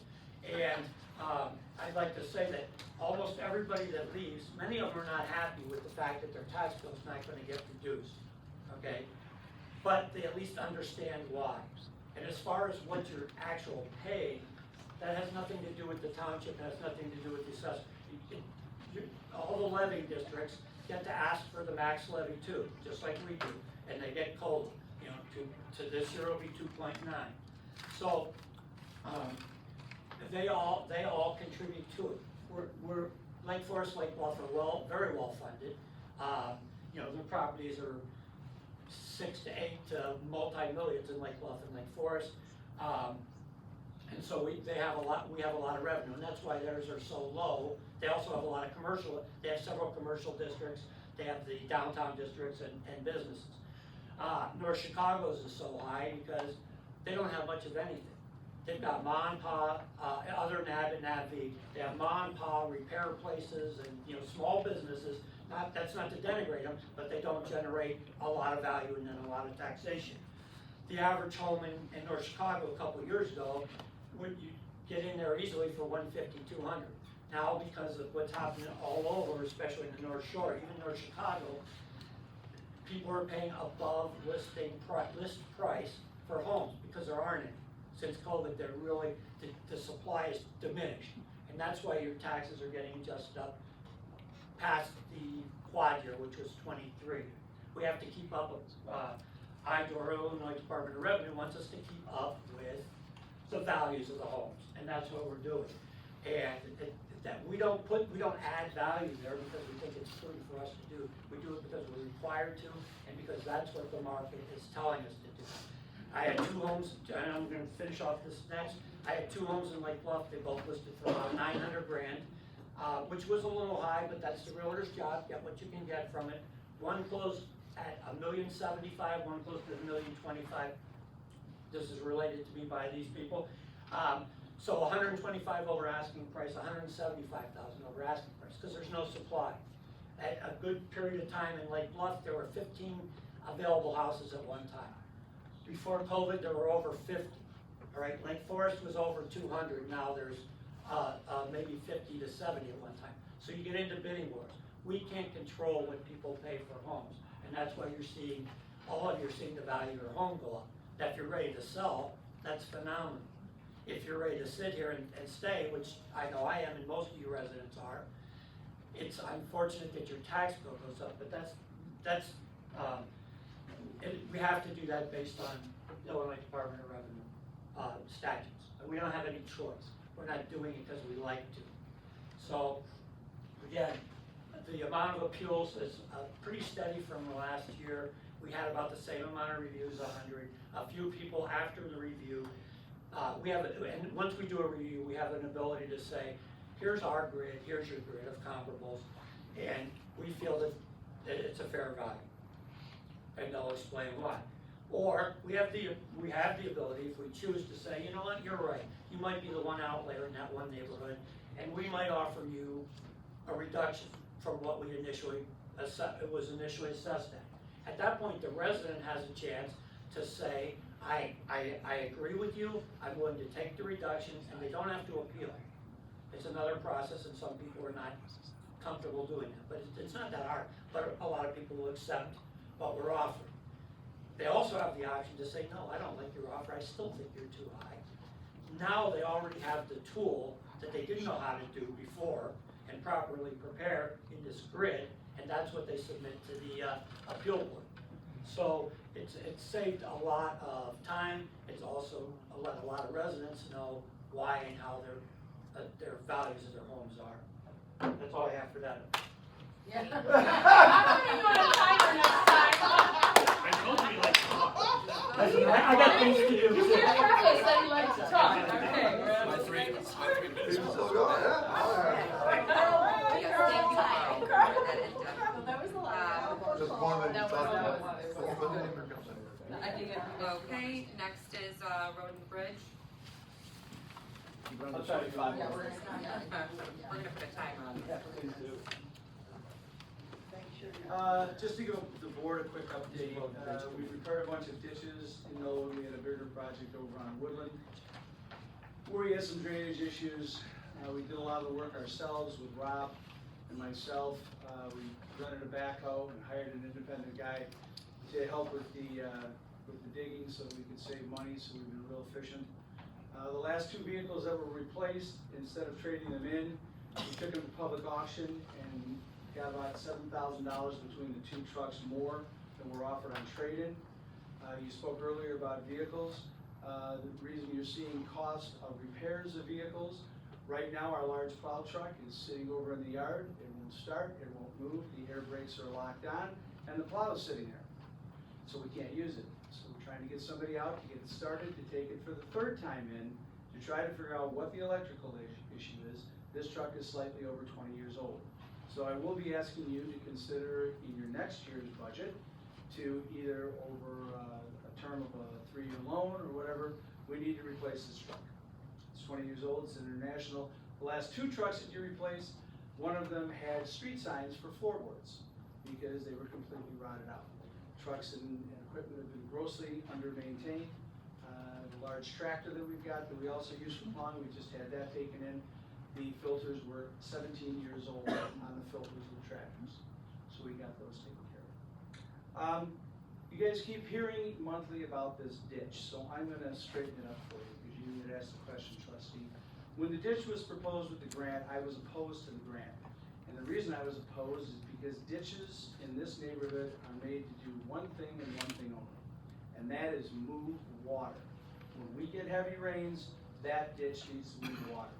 And I'd like to say that almost everybody that leaves, many of them are not happy with the fact that their tax bill is not going to get reduced, okay? But they at least understand why. And as far as what your actual pay, that has nothing to do with the township, has nothing to do with the assessor. All the levy districts get to ask for the max levy too, just like we do, and they get COLA. To this year it'll be 2.9. So they all contribute to it. We're Lake Forest, Lake Bluff are very well funded. Their properties are 6 to 8 multi-millions in Lake Bluff and Lake Forest. And so we have a lot of revenue, and that's why theirs are so low. They also have a lot of commercial, they have several commercial districts, they have the downtown districts and businesses. North Chicago's is so high because they don't have much of anything. They've got ma and pa, other NAB and NABV, they have ma and pa repair places and small businesses. That's not to denigrate them, but they don't generate a lot of value and then a lot of taxation. The average home in North Chicago a couple of years ago, would you get in there easily for $150, $200. Now, because of what's happening all over, especially in the North Shore, even North Chicago, people are paying above list price for homes because there aren't any. Since COVID, they're really, the supply is diminished. And that's why your taxes are getting adjusted up past the quad year, which was 23. We have to keep up with, Illinois Department of Revenue wants us to keep up with the values of the homes, and that's what we're doing. And that we don't add value there because we think it's prudent for us to do. We do it because we're required to, and because that's what the market is telling us to do. I had 2 homes, and I'm going to finish off this next. I had 2 homes in Lake Bluff. They both listed for about $900 grand, which was a little high, but that's the realtor's job. Get what you can get from it. One closed at $1,075,000, one closed at $1,025,000. This is related to me by these people. So 125 over asking price, 175,000 over asking price, because there's no supply. At a good period of time in Lake Bluff, there were 15 available houses at one time. Before COVID, there were over 50. All right, Lake Forest was over 200. Now there's maybe 50 to 70 at one time. So you get into bidding wars. We can't control what people pay for homes, and that's why you're seeing the value of your home go up. Now, if you're ready to sell, that's phenomenal. If you're ready to sit here and stay, which I know I am and most of you residents are, it's unfortunate that your tax bill goes up, but we have to do that based on Illinois Department of Revenue statutes, and we don't have any choice. We're not doing it because we like to. So, again, the amount of appeals is pretty steady from the last year. We had about the same amount of reviews, 100. A few people after the review, and once we do a review, we have an ability to say, here's our grid, here's your grid of comparables, and we feel that it's a fair value. And they'll explain why. Or we have the ability, if we choose to say, you know what, you're right. You might be the one outlier in that one neighborhood, and we might offer you a reduction from what we was initially assessed at. At that point, the resident has a chance to say, I agree with you, I'm willing to take the reduction, and they don't have to appeal. It's another process, and some people are not comfortable doing it, but it's not that hard. But a lot of people will accept what we're offering. They also have the option to say, no, I don't like your offer, I still think you're too high. Now they already have the tool that they didn't know how to do before and properly prepare in this grid, and that's what they submit to the appeal board. So it's saved a lot of time. It's also let a lot of residents know why and how their values of their homes are. That's all I have for that. Yeah. I'm gonna go on a timer next time. I told you he likes to talk. I got things to do. You can't purpose that he likes to talk, okay. My 3 minutes. Yes, thank you, Carl, for that in-depth. That was the last. Just one that you That was- talked that about. was- I think Okay, next is Road and Bridge. I'll try to find Yeah, one. we're gonna. We're gonna put a timer on Yeah, this. please do. Just to give the board a quick update, we've repaired a bunch of ditches. You know, we had a bigger project over on Woodland, where we had some drainage issues. We did a lot of the work ourselves with Rob and myself. We rented a backhoe and hired an independent guy to help with the digging so that we could save money, so we've been real efficient. The last 2 vehicles that were replaced, instead of trading them in, we took them to public auction and got about $7,000 between the 2 trucks more than were offered on trade-in. You spoke earlier about vehicles. The reason you're seeing cost of repairs of vehicles, right now our large plow truck is sitting over in the yard. It won't start, it won't move, the air brakes are locked on, and the plow is sitting there. So we can't use it. So we're trying to get somebody out to get it started, to take it for the 3rd time in, to try to figure out what the electrical issue is. This truck is slightly over 20 years old. So I will be asking you to consider in your next year's budget to either over a term of a 3-year loan or whatever, we need to replace this truck. It's 20 years old, it's international. The last 2 trucks that you replaced, one of them had street signs for floorboards because they were completely rotted out. Trucks and equipment have been grossly under-maintained. The large tractor that we've got that we also use for plowing, we just had that taken in. The filters were 17 years old on the filters of the tractors, so we got those taken care of. You guys keep hearing monthly about this ditch, so I'm going to straighten it up for you because you had asked the question, trustee. When the ditch was proposed with the grant, I was opposed to the grant. And the reason I was opposed is because ditches in this neighborhood are made to do one thing and one thing only, and that is move water. When we get heavy rains, that ditch needs to move water.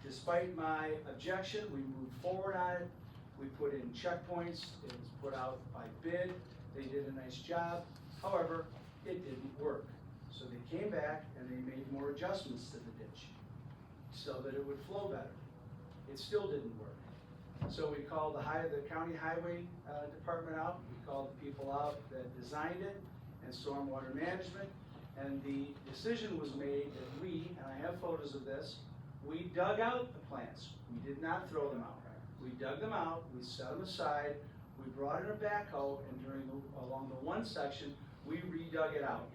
Despite my objection, we moved forward on it. We put in checkpoints. It was put out by bid. They did a nice job. However, it didn't work. So they came back and they made more adjustments to the ditch so that it would flow better. It still didn't work. So we called the county highway department out. We called the people out that designed it and stormwater management. And the decision was made that we, and I have photos of this, we dug out the plants. We did not throw them out. We dug them out, we set them aside, we brought in a backhoe, and along the one section, we redug it out.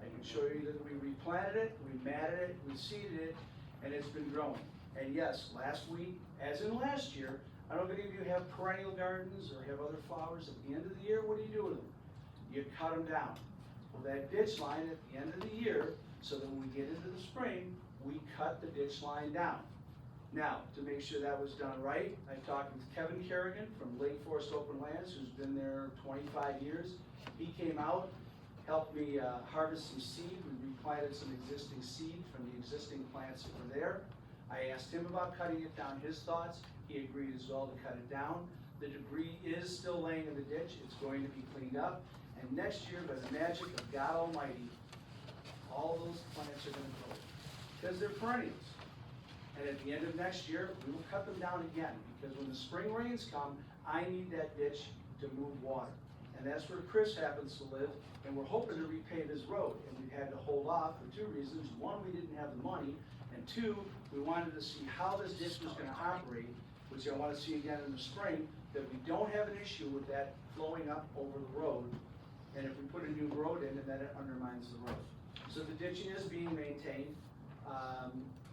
I can show you that we replanted it, we matted it, we seeded it, and it's been growing. And yes, last week, as in last year, I don't know if any of you have perennial gardens or have other flowers. At the end of the year, what do you do with them? You cut them down. Well, that ditch line at the end of the year, so that when we get into the spring, we cut the ditch line down. Now, to make sure that was done right, I talked with Kevin Kerrigan from Lake Forest Open Lands, who's been there 25 years. He came out, helped me harvest some seed. We planted some existing seed from the existing plants that were there. I asked him about cutting it down, his thoughts. He agreed as well to cut it down. The debris is still laying in the ditch. It's going to be cleaned up. And next year, by the magic of God Almighty, all those plants are gonna grow. Because they're perennials. And at the end of next year, we will cut them down again. Because when the spring rains come, I need that ditch to move water. And that's where Chris happens to live. And we're hoping to repave his road. And we had to hold off for two reasons. One, we didn't have the money. And two, we wanted to see how this ditch was gonna operate, which I wanna see again in the spring, that we don't have an issue with that flowing up over the road. And if we put a new road in, then it undermines the road. So the ditching is being maintained.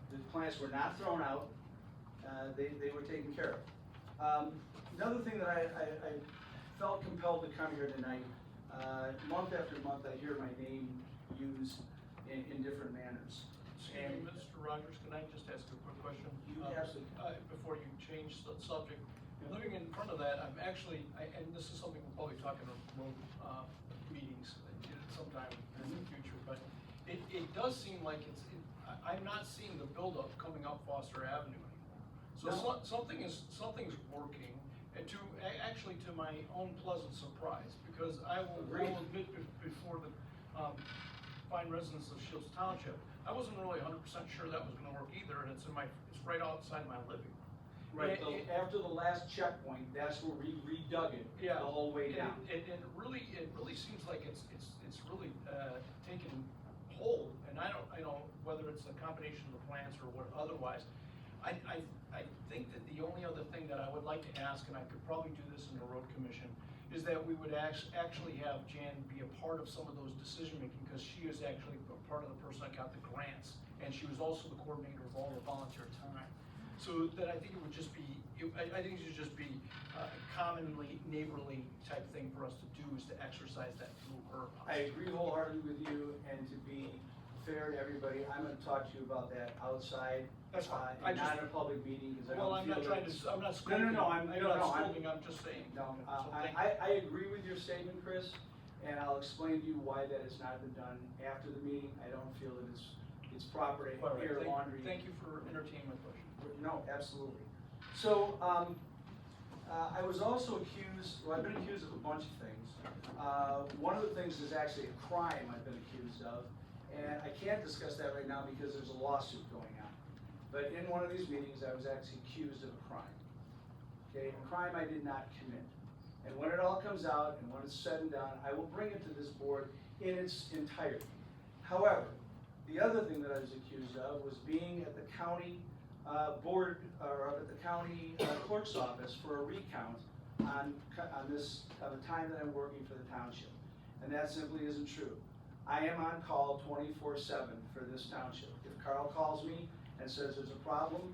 The plants were not thrown out. They were taken care of. Another thing that I felt compelled to come here tonight, month after month I hear my name used in different manners. Excuse me, Mr. Rogers, can I just ask a quick question? You absolutely can. Before you change the subject, living in front of that, I'm actually, and this is something we'll probably talk in our road meetings sometime in the future, but it does seem like I'm not seeing the buildup coming up Foster Avenue anymore. So No. something's working, and actually to my own pleasant surprise, because I will admit before the fine residents of Shields Township, I wasn't really 100% sure that was gonna work either, and it's right outside my living room. Right, after the last checkpoint, that's where we redug it, the whole way down. It really seems like it's really taken hold, and I don't whether it's a combination of the plants or what otherwise. I think that the only other thing that I would like to ask, and I could probably do this in the road commission, is that we would actually have Jan be a part of some of those decision making, because she is actually a part of the person that got the grants, and she was also the coordinator of all the volunteer time. So that I think it would just be, I think it should just be a commonly neighborly type thing for us to do, is to exercise that through her. I agree wholeheartedly with you, and to be fair to everybody, I'm gonna talk to you about that outside. That's fine. And not in a public meeting, because I Well, don't I'm feel not trying it's- to, I'm not scolding. I'm just saying. No, So thank you. I agree with your statement, Chris, and I'll explain to you why that has not been done after the meeting. I don't feel that it's proper to All right, air laundry. Thank you for entertaining my question. No, absolutely. So, I was also accused, well, I've been accused of a bunch of things. One of the things is actually a crime I've been accused of, and I can't discuss that right now because there's a lawsuit going on. But in one of these meetings, I was actually accused of a crime. Okay, a crime I did not commit. And when it all comes out, and when it's said and done, I will bring it to this board in its entirety. However, the other thing that I was accused of was being at the county board, or at the county clerk's office for a recount on the time that I'm working for the township. And that simply isn't true. I am on call 24/7 for this township. If Carl calls me and says there's a problem,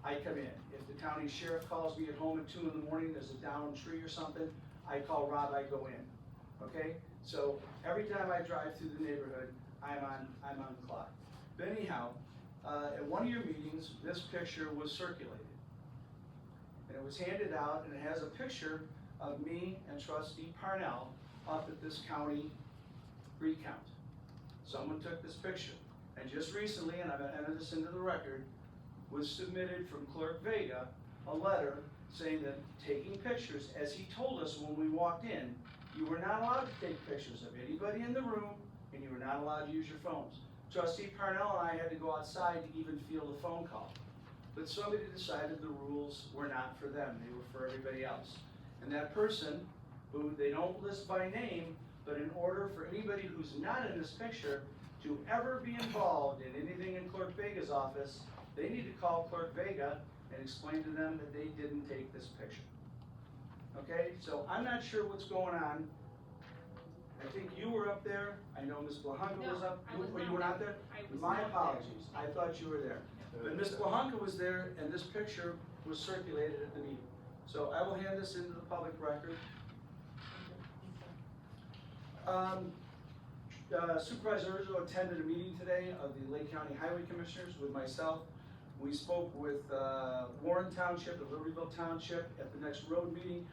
I come in. If the county sheriff calls me at home at 2 in the morning, there's a downed tree or something, I call Rob, I go in. Okay? So every time I drive through the neighborhood, I'm on the clock. But anyhow, at one of your meetings, this picture was circulated. And it was handed out, and it has a picture of me and Trustee Parnell up at this county recount. Someone took this picture. And just recently, and I'm gonna enter this into the record, was submitted from Clerk Vega a letter saying that taking pictures, as he told us when we walked in, you were not allowed to take pictures of anybody in the room, and you were not allowed to use your phones. Trustee Parnell and I had to go outside to even field a phone call. But somebody decided the rules were not for them, they were for everybody else. And that person, who they don't list by name, but in order for anybody who's not in this picture to ever be involved in anything in Clerk Vega's office, they need to call Clerk Vega and explain to them that they didn't take this picture. Okay, so I'm not sure what's going on. I think you were up there, I know Ms. Blahanka was No, up, I was you not were not there. there? I was My not there. apologies, I thought you were there. But Ms. Blahanka was there, and this picture was circulated at the meeting. So I will hand this into the public record. Supervisor Urzo attended a meeting today of the Lake County Highway Commissioners with myself. We spoke with Warren Township and Libertyville Township at the next road meeting.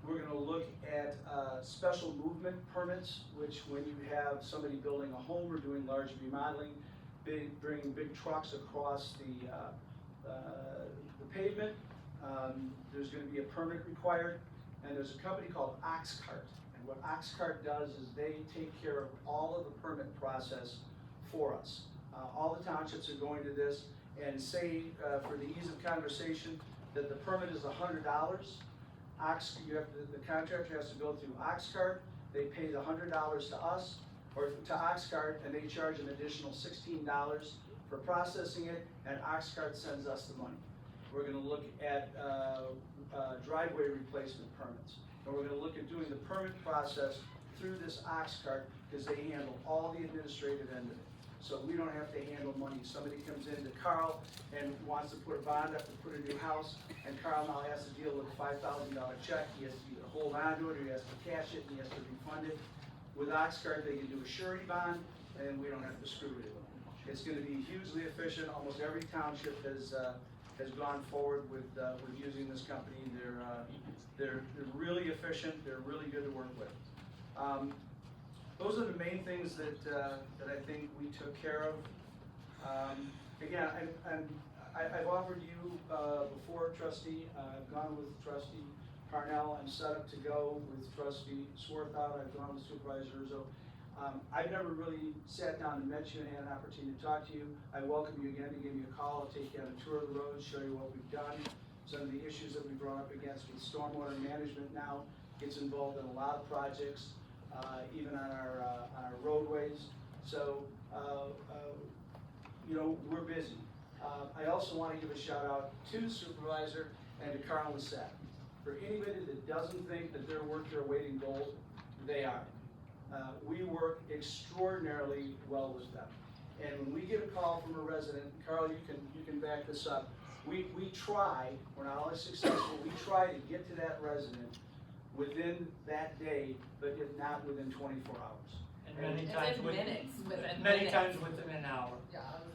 We're gonna look at special movement permits, which when you have somebody building a home or doing large remodeling, bringing big trucks across the pavement, there's gonna be a permit required. And there's a company called Oxcart. And what Oxcart does is they take care of all of the permit process for us. All the townships are going to this, and say, for the ease of conversation, that the permit is $100. The contractor has to go through Oxcart, they pay the $100 to us, or to Oxcart, and they charge an additional $16 for processing it, and Oxcart sends us the money. We're gonna look at driveway replacement permits, and we're gonna look at doing the permit process through this Oxcart, because they handle all the administrative end of it. So we don't have to handle money. Somebody comes in to Carl and wants to put a bond up to put a new house, and Carl now has to deal with a $5,000 check. He has to either hold on to it, or he has to cash it, and he has to refund it. With Oxcart, they can do a surety bond, and we don't have to screw it. It's gonna be hugely efficient. Almost every township has gone forward with using this company. They're really efficient. They're really good to work with. Those are the main things that I think we took care of. Again, I've offered you before, Trustee. I've gone with Trustee Parnell. I'm set up to go with Trustee Swarthout. I've gone with Supervisor Rizzo. I've never really sat down and met you and had an opportunity to talk to you. I welcome you again to give me a call. I'll take you on a tour of the roads, show you what we've done. Some of the issues that we've run up against with stormwater management now gets involved in a lot of projects. Even on our roadways. So, you know, we're busy. I also want to give a shout out to Supervisor and to Carl Lissette. For anybody that doesn't think that they're worth their weight in gold, they are. We work extraordinarily well with them. And when we get a call from a resident, Carl, you can back this up. We try, we're not always successful, we try to get to that resident within that day, but if not within 24 hours. And many It's times in within, minutes, within many minutes. times within an hour.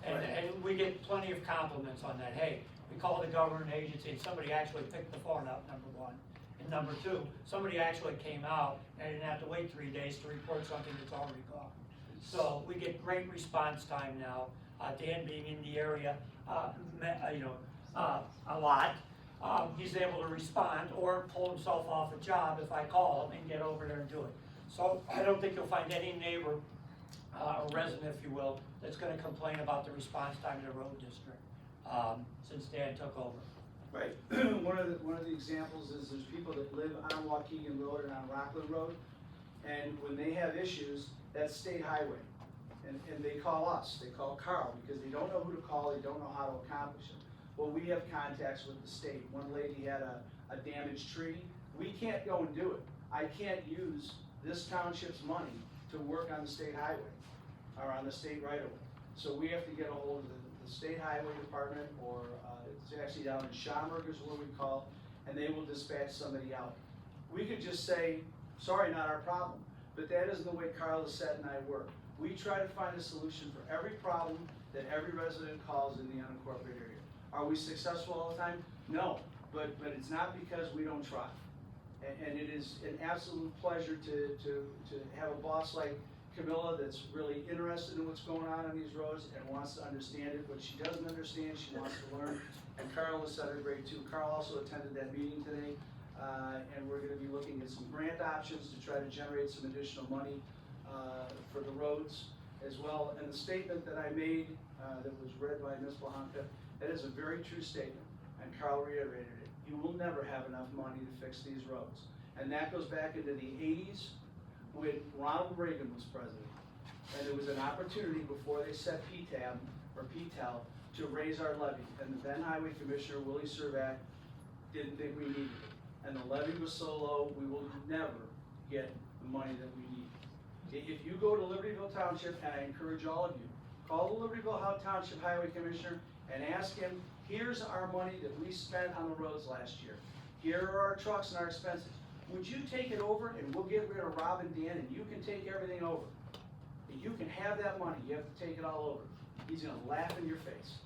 And we get plenty of compliments on that. Hey, we called the government agency and somebody actually picked the phone up, number one. And number two, somebody actually came out and I didn't have to wait 3 days to report something that's already gone. So we get great response time now. Dan being in the area, a lot. He's able to respond or pull himself off a job if I call him and get over there and do it. So I don't think you'll find any neighbor, or resident, if you will, that's gonna complain about the response time in the road district, since Dan took over. Right. One of the examples is there's people that live on Waukegan Road and on Rockland Road, and when they have issues, that's state highway. And they call us, they call Carl, because they don't know who to call, they don't know how to accomplish it. Well, we have contacts with the state. One lady had a damaged tree. We can't go and do it. I can't use this township's money to work on the state highway or on the state right of way. So we have to get a hold of the state highway department, or it's actually down in Schaumburg is where we call, and they will dispatch somebody out. We could just say, sorry, not our problem. But that isn't the way Carl Lissette and I work. We try to find a solution for every problem that every resident calls in the unincorporated area. Are we successful all the time? No, but it's not because we don't try. And it is an absolute pleasure to have a boss like Camilla that's really interested in what's going on these roads and wants to understand it. What she doesn't understand, she wants to learn. And Carl is great too. Carl also attended that meeting today, and we're going to be looking at some grant options to try to generate some additional money for the roads as well. And the statement that I made that was read by Ms. Blahanka, that is a very true statement, and Carl reiterated it. You will never have enough money to fix these roads. And that goes back into the 80s when Ronald Reagan was president. And there was an opportunity before they set PTAB or PTEL to raise our levy. And the then Highway Commissioner, Willie Servat, didn't think we needed it. And the levy was so low, we will never get the money that we need. If you go to Libertyville Township, and I encourage all of you, call the Libertyville Township Highway Commissioner and ask him, here's our money that we spent on the roads last year. Here are our trucks and our expenses. Would you take it over and we'll get rid of Rob and Dan and you can take everything over? And you can have that money, you have to take it all over. He's gonna laugh in your face.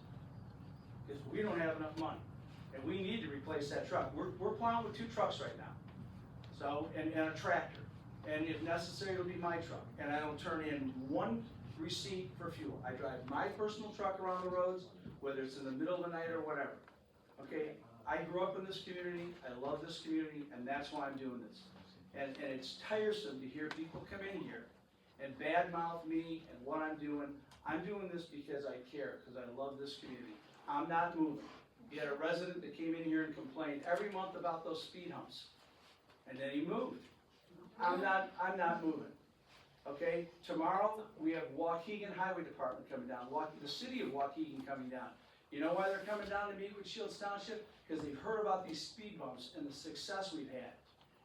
Because we don't have enough money. And we need to replace that truck. We're plowing with 2 trucks right now. So, and a tractor. And if necessary, it'll be my truck. And I don't turn in one receipt for fuel. I drive my personal truck around the roads, whether it's in the middle of the night or whatever. Okay? I grew up in this community, I love this community, and that's why I'm doing this. And it's tiresome to hear people come in here and badmouth me and what I'm doing. I'm doing this because I care, because I love this community. I'm not moving. You had a resident that came in here and complained every month about those speed humps. And then he moved. I'm not moving. Okay? Tomorrow, we have Waukegan Highway Department coming down, the city of Waukegan coming down. You know why they're coming down to meet with Shields Township? Because they've heard about these speed bumps and the success we've had.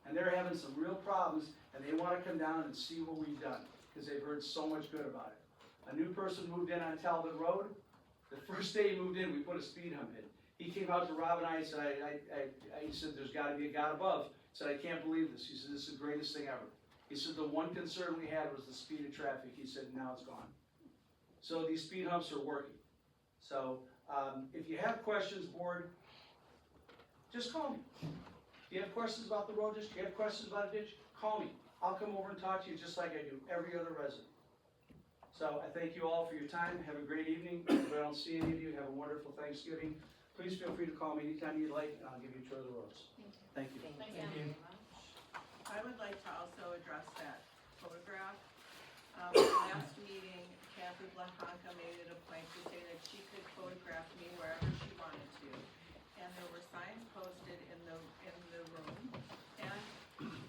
And they're having some real problems, and they want to come down and see what we've done, because they've heard so much good about it. A new person moved in on Talbot Road. The first day he moved in, we put a speed hump in. He came out to Rob and I and said, he said, there's got to be a God above. He said, I can't believe this. He said, this is the greatest thing ever. He said, the one concern we had was the speed of traffic. He said, now it's gone. So these speed humps are working. So if you have questions, board, just call me. If you have questions about the road district, you have questions about a ditch, call me. I'll come over and talk to you just like I do every other resident. So I thank you all for your time. Have a great evening. If I don't see any of you, have a wonderful Thanksgiving. Please feel free to call me anytime you'd like, and I'll give you a tour of the roads. Thank you. Thank you. I would like to also address that photograph. Last meeting, Kathy Blahanka made it a point to say that she could photograph me wherever she wanted to. And there were signs posted in the room, and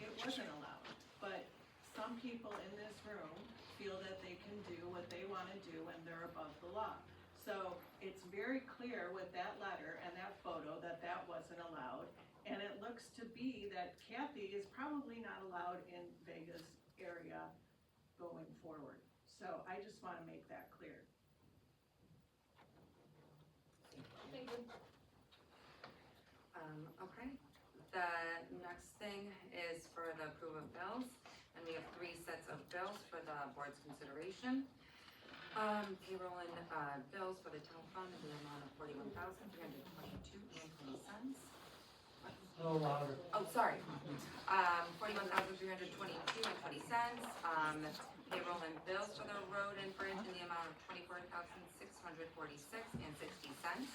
it wasn't allowed. But some people in this room feel that they can do what they wanna do and they're above the law. So it's very clear with that letter and that photo that that wasn't allowed. And it looks to be that Kathy is probably not allowed in Vegas area going forward. So I just wanna make that clear. Thank you. Okay, the next thing is for the approval of bills, and we have 3 sets of bills for the board's consideration. Payroll and bills for the town fund in the amount of $41,322.20. No longer. Oh, sorry. $41,322.20. Payroll and bills for the road and bridge in the amount of $24,646.60.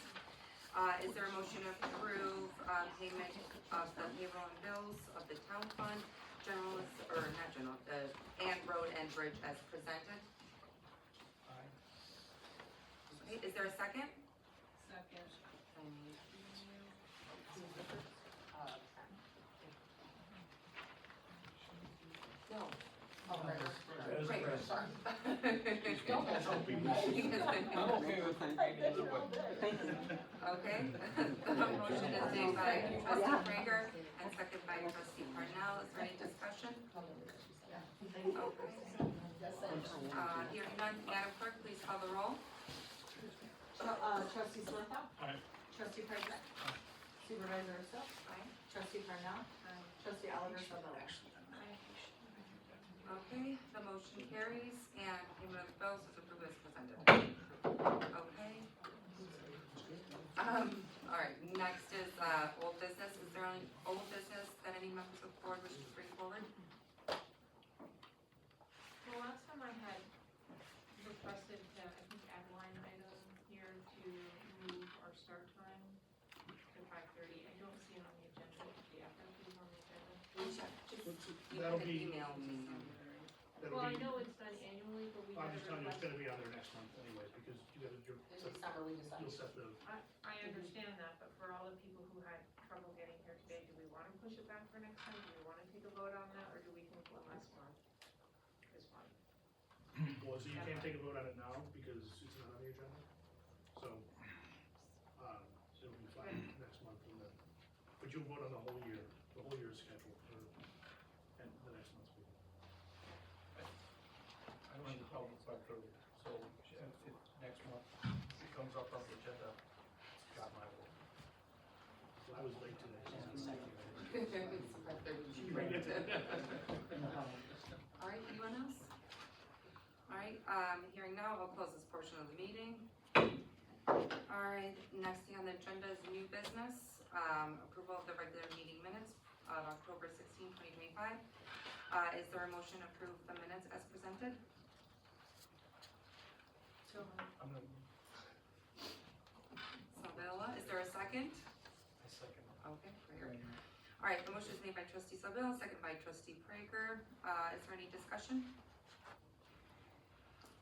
Is there a motion to approve payment of the payroll and bills of the town fund, and road and bridge as presented? Okay, is there a second? Second. No. Oh, right. Great. Sorry. I'm okay with Thank you. Okay, the motion is made by trustee Prager and seconded by trustee Parnell. Is there any discussion? Okay. Hearing none, Madam Clerk, please call the roll. Trustee Smurfett? Aye. Trustee Prager? Supervisor Urso? Aye. Trustee Parnell? Trustee Oliver Sabella? Okay, the motion carries and payment of the bills is approved as presented. Okay. All right, next is old business. Is there any old business that any members of the board wish to bring forward? The last time I had requested to, I think, add line item here to move our start time to 5:30. I don't see it on the agenda. The after is on the agenda. We'll check. Just, you That'll can be- email me. That'll Well, I be, know it's done annually, but we I'm had just a telling you, it's request. gonna be on there next month anyways, because you gotta, In December, we decided. you'll set the, I understand that, but for all the people who had trouble getting here today, do we wanna push it back for next time? Do we wanna take a vote on that, or do we think one last month is fine? well, so you can't take a vote on it now, because it's not on the agenda. So, it'll be fine next month, and then, but you'll vote on the whole year schedule for, and the next month's meeting. I don't have a problem with 5:30, so if next month it comes up on the agenda, it's got my vote. I was late today, so I'm All right, anyone else? All right, hearing now, I'll close this portion of the meeting. All right, next thing on the agenda is new business, approval of the regular meeting minutes of October 16, 2025. Is there a motion to approve the minutes as presented? I'm gonna, Sabella, is there a second? I second. Okay, Prager. All right, the motion is made by trustee Sabella, second by trustee Prager. Is there any discussion?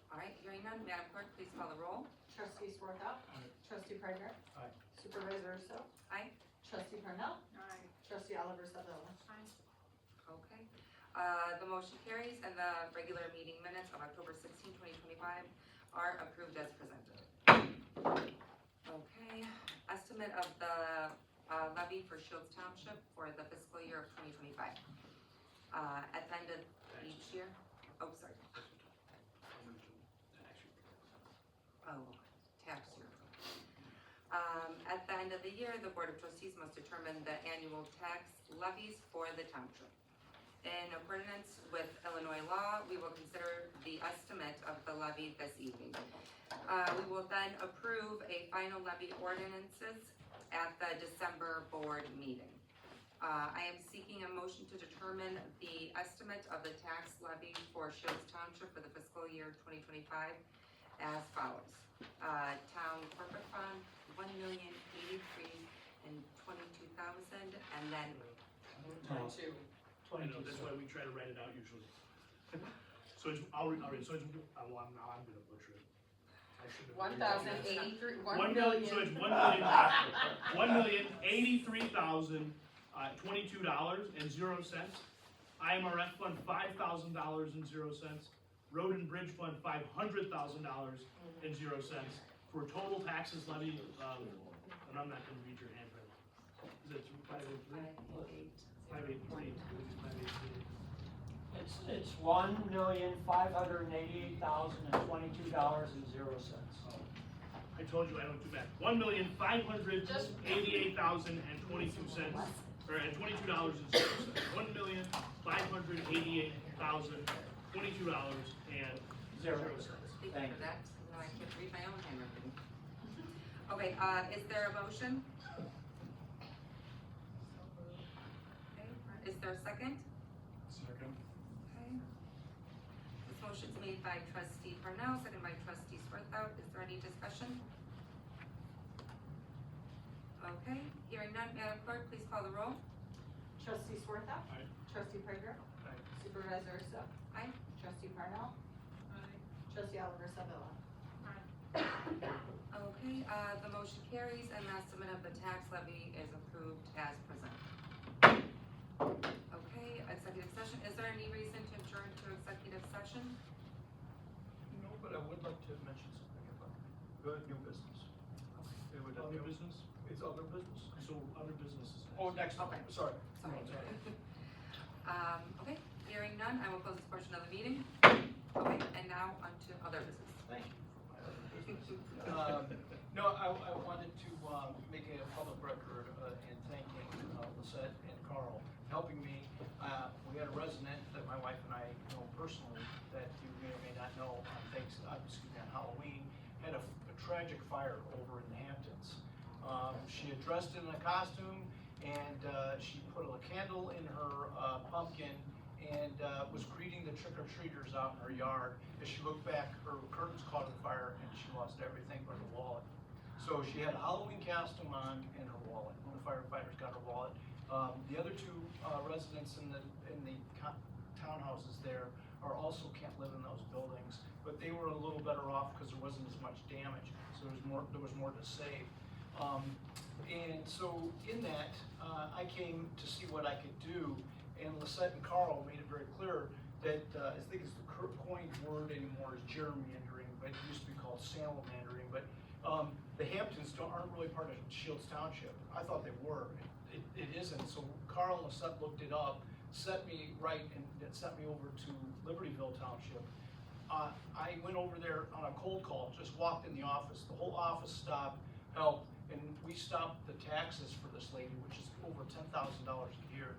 All right, hearing none, Madam Clerk, please call the roll. Trustee Swarthout. Aye. Trustee Prager. Aye. Supervisor Urso. Aye. Trustee Parnell. Aye. Trustee Oliver Sabella. Okay. The motion carries and the regular meeting minutes of October 16, 2025 are approved as presented. Okay, estimate of the levy for Shields Township for the fiscal year of 2025. At the end of each year, oh, sorry. Oh, tax year. At the end of the year, the Board of Trustees must determine the annual tax levies for the township. In accordance with Illinois law, we will consider the estimate of the levy this evening. We will then approve a final levy ordinances at the December board meeting. I am seeking a motion to determine the estimate of the tax levy for Shields Township for the fiscal year 2025 as follows. Town corporate fund, $1,083,022, and then I know, that's why we try to write it out usually. So it's, all right, so it's, well, I'm gonna butcher it. I should have. 1,083, $1 million, so it's $1,083,022.00. IMRF fund $5,000.00. Road and Bridge Fund $500,000.00 for total taxes levied. And I'm not gonna read your handwriting. Is it 503? 583. It's $1,588,022.00. I told you I don't do math. $1,588,022, or and $22.00. $1,588,022.00. thank you for that. No, I can't read my own handwriting. Okay, is there a motion? Okay, is there a second? Second. Okay. This motion's made by trustee Parnell, second by trustee Swarthout. Is there any discussion? Okay, hearing none, Madam Clerk, please call the roll. Trustee Swarthout. Aye. Trustee Prager. Aye. Supervisor Urso. Aye. Trustee Parnell. Aye. Trustee Oliver Sabella. Okay, the motion carries and the estimate of the tax levy is approved as presented. Okay, executive session. Is there any reason to adjourn to executive session? No, but I would like to mention something about new business. It would, Other business? It's other business. So other businesses. Oh, next, Okay. sorry. Sorry. Okay, hearing none, I will close this portion of the meeting. Okay, and now on to other business. Thank you for my other business. No, I wanted to make a public record in thanking Lisette and Carl helping me. We had a resident that my wife and I know personally that you may or may not know on Halloween, had a tragic fire over in the Hamptons. She had dressed in a costume and she put a candle in her pumpkin and was greeting the trick-or-treaters out in her yard. As she looked back, her curtains caught on fire and she lost everything but her wallet. So she had a Halloween costume on and her wallet. When the firefighters got her wallet. The other two residents in the townhouses there also can't live in those buildings, but they were a little better off because there wasn't as much damage. So there was more to save. And so in that, I came to see what I could do, and Lisette and Carl made it very clear that I think it's the coined word anymore is gerrymandering, but it used to be called salamandering. But the Hamptons aren't really part of Shields Township. I thought they were. It isn't. So Carl and Lisette looked it up, set me right, and it sent me over to Libertyville Township. I went over there on a cold call, just walked in the office. The whole office stopped, helped, and we stopped the taxes for this lady, which is over $10,000 a year,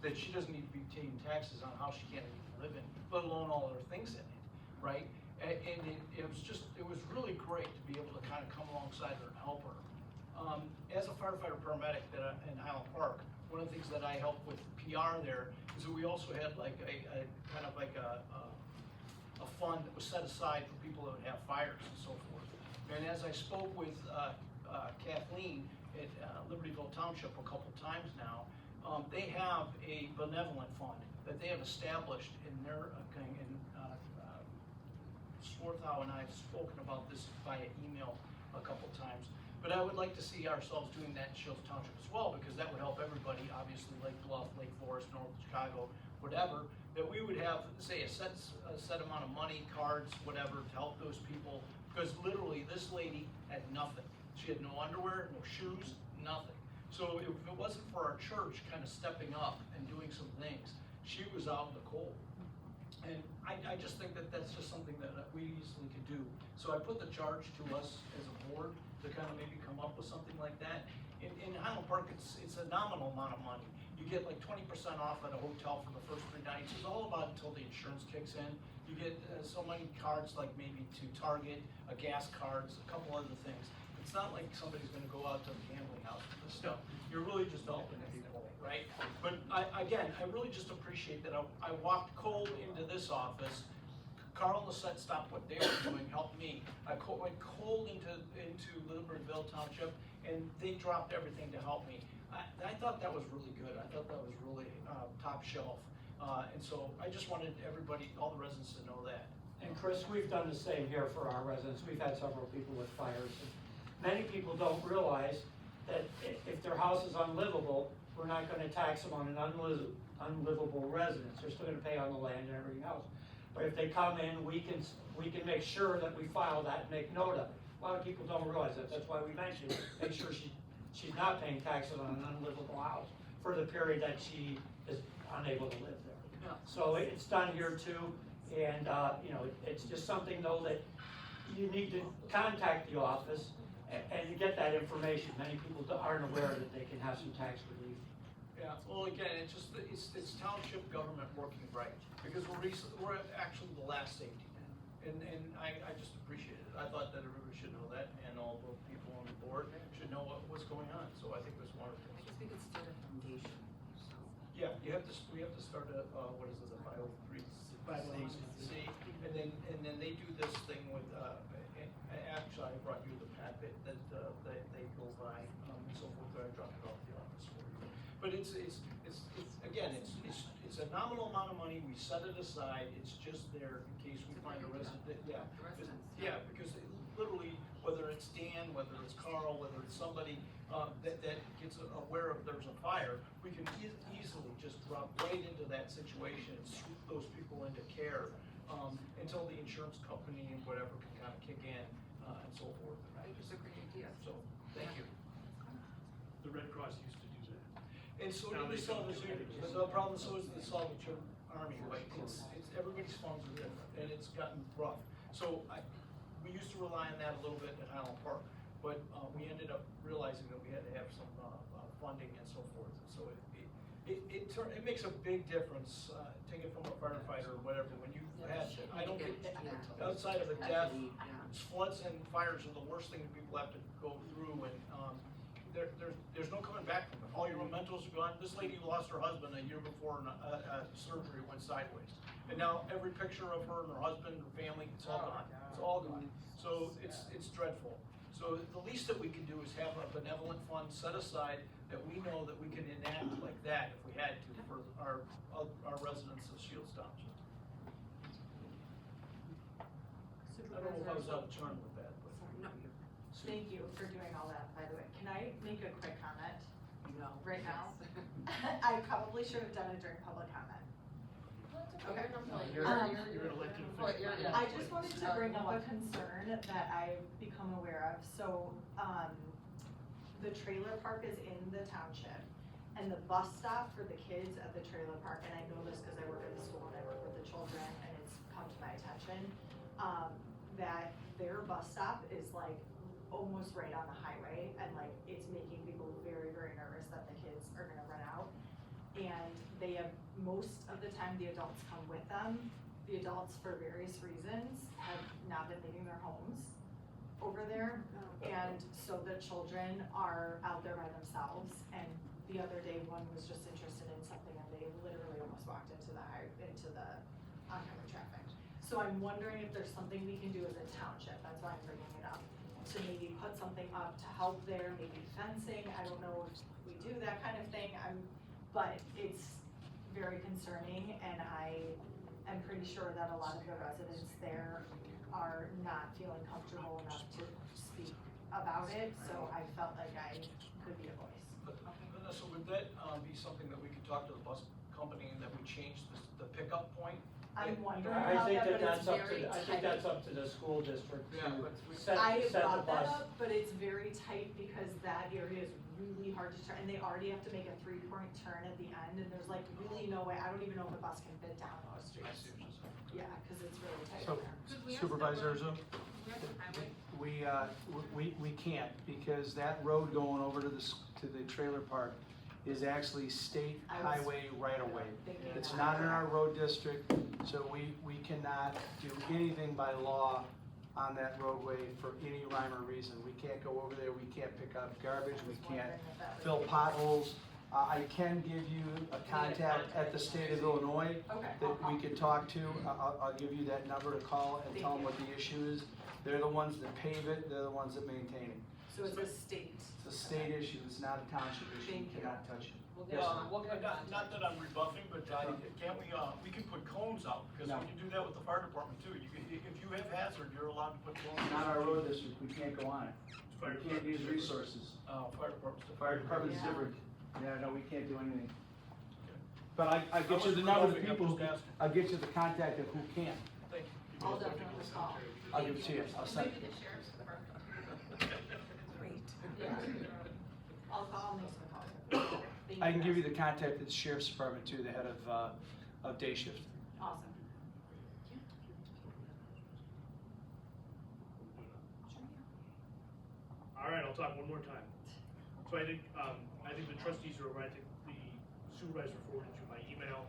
that she doesn't need to be paying taxes on how she can't even live in, let alone all other things in it, right? And it was really great to be able to kind of come alongside her and help her. As a firefighter paramedic in Highland Park, one of the things that I helped with PR there is that we also had like a kind of like a fund that was set aside for people that would have fires and so forth. And as I spoke with Kathleen at Libertyville Township a couple times now, they have a benevolent fund that they have established in their thing. And Swarthout and I have spoken about this via email a couple times. But I would like to see ourselves doing that in Shields Township as well, because that would help everybody, obviously Lake Bluff, Lake Forest, North Chicago, whatever, that we would have, say, a set amount of money, cards, whatever, to help those people. Because literally, this lady had nothing. She had no underwear, no shoes, nothing. So if it wasn't for our church kind of stepping up and doing some things, she was out in the cold. And I just think that that's just something that we easily could do. So I put the charge to us as a board to kind of maybe come up with something like that. In Highland Park, it's a nominal amount of money. You get like 20% off at a hotel for the first 3 nights. It's all about until the insurance kicks in. You get so many cards, like maybe to Target, gas cards, a couple other things. It's not like somebody's gonna go out to the gambling house with this stuff. You're really just helping people, right? But I really just appreciate that I walked cold into this office. Carl and Lisette stopped what they were doing, helped me. I went cold into Libertyville Township, and they dropped everything to help me. I thought that was really good. I thought that was really top shelf. And so I just wanted everybody, all the residents, to know that. And Chris, we've done the same here for our residents. We've had several people with fires. And many people don't realize that if their house is unlivable, we're not gonna tax them on an unlivable residence. They're still gonna pay on the land and everything else. But if they come in, we can make sure that we file that and make note of it. A lot of people don't realize that. That's why we mentioned, make sure she's not paying taxes on an unlivable house for the period that she is unable to live there. Yeah. So it's done here too, and you know, it's just something though that you need to contact the office and get that information. Many people aren't aware that they can have some tax relief. Yeah, well, again, it's just, it's township government working right, because we're actually the last safety net. And I just appreciate it. I thought that everybody should know that, and all the people on the board should know what's going on, so I think that's wonderful. I guess we could start a foundation, so. Yeah, we have to start a, what is it, a 503C, and then they do this thing with, actually, I brought you the packet that they go by, and so forth, I dropped it off at the office for you. But it's again, it's a nominal amount of money, we set it aside, it's just there in case we find a resident, yeah, because literally, whether it's Dan, whether it's Carl, whether it's somebody, that gets aware of there's a fire, we can easily just drop right into that situation and swoop those people into care, until the insurance company and whatever can kind of kick in, and so forth. I think it's a great idea. So, thank you. The Red Cross used to do that. And so Now do the they don't Salvation do Army. The problem, so is the Salvation Army, like, it's everybody's funds are different, and it's gotten rough. So we used to rely on that a little bit at Highland Park, but we ended up realizing that we had to have some funding and so forth. And so it makes a big difference, take it from a firefighter or whatever, when you had, I don't get, outside of a death, floods and fires are the worst thing that people have to go through, and there's no coming back from it. All your mementos are gone. This lady lost her husband a year before surgery went sideways. And now every picture of her and her husband, her family, it's all gone. It's all gone. So it's dreadful. So the least that we can do is have a benevolent fund set aside that we know that we can enact like that if we had to for our residents of Shields Township. I don't know if I was out of turn with that, but. Thank you for doing all that, by the way. Can I make a quick comment? No. Right now? I probably should have done it during public comment. Okay. You're an elected official. I just wanted to bring up a concern that I've become aware of. So, the trailer park is in the township, and the bus stop for the kids at the trailer park, and I know this because I work at the school and I work with the children, and it's come to my attention, that their bus stop is like almost right on the highway, and like it's making people very, very nervous that the kids are gonna run out. And they have, most of the time, the adults come with them. The adults, for various reasons, have not been leaving their homes over there. And so the children are out there by themselves, and the other day, one was just interested in something and they literally almost walked into the oncoming traffic. So I'm wondering if there's something we can do as a township, that's why I'm bringing it up, to maybe put something up to help there, maybe fencing, I don't know if we do that kind of thing, but it's very concerning, and I am pretty sure that a lot of the residents there are not feeling comfortable enough to speak about it, so I felt like I could be a voice. Vanessa, would that be something that we could talk to the bus company and that we change the pickup point? I'm wondering I about think that, but it's that's up very to, I tight. think that's up to the school district Yeah, to but we- set I the brought that bus. up, but it's very tight because that area is really hard to turn, and they already have to make a 3-point turn at the end, and there's like really no way, I don't even know if a bus can fit down those I streets. see what you're saying. Yeah, cause it's really tight So- there. Could we ask Supervisor the- Zoom? we ask the highway? We can't, because that road going over to to the trailer park is actually state I was highway right away. thinking It's that. not in our road district, so we cannot do anything by law on that roadway for any rhyme or reason. We can't go over there, we can't pick up garbage, we can't fill potholes. I can give you a contact at the state of Illinois Okay, that we could talk to. I'll give you that number to call and tell them what the issue is. They're the ones that pave it, they're the ones that maintain it. so it's a state. It's a state issue, it's not a township issue, you Thank you. cannot touch it. Yes, sir. Not that I'm rebuffing, but can't we can put cones out, because we can do that with the fire department too. If you have hazard, you're allowed to put cones. It's not our road district, we can't go on it. We can't use resources. Fire department's The fire department's Yeah. different. Yeah, no, we can't do anything. But I'll get you the number of the people, I'll get you the contact of who can. Thank you. I'll definitely call. I'll give it to you, I'll send Maybe it. the sheriff's department. Yeah. I'll make some calls. Thank I can give you guys. the contact of the sheriff's department too, the head of day shift. Awesome. All right, I'll talk one more time. So I think the trustees are over, I think the supervisor forwarded you my email,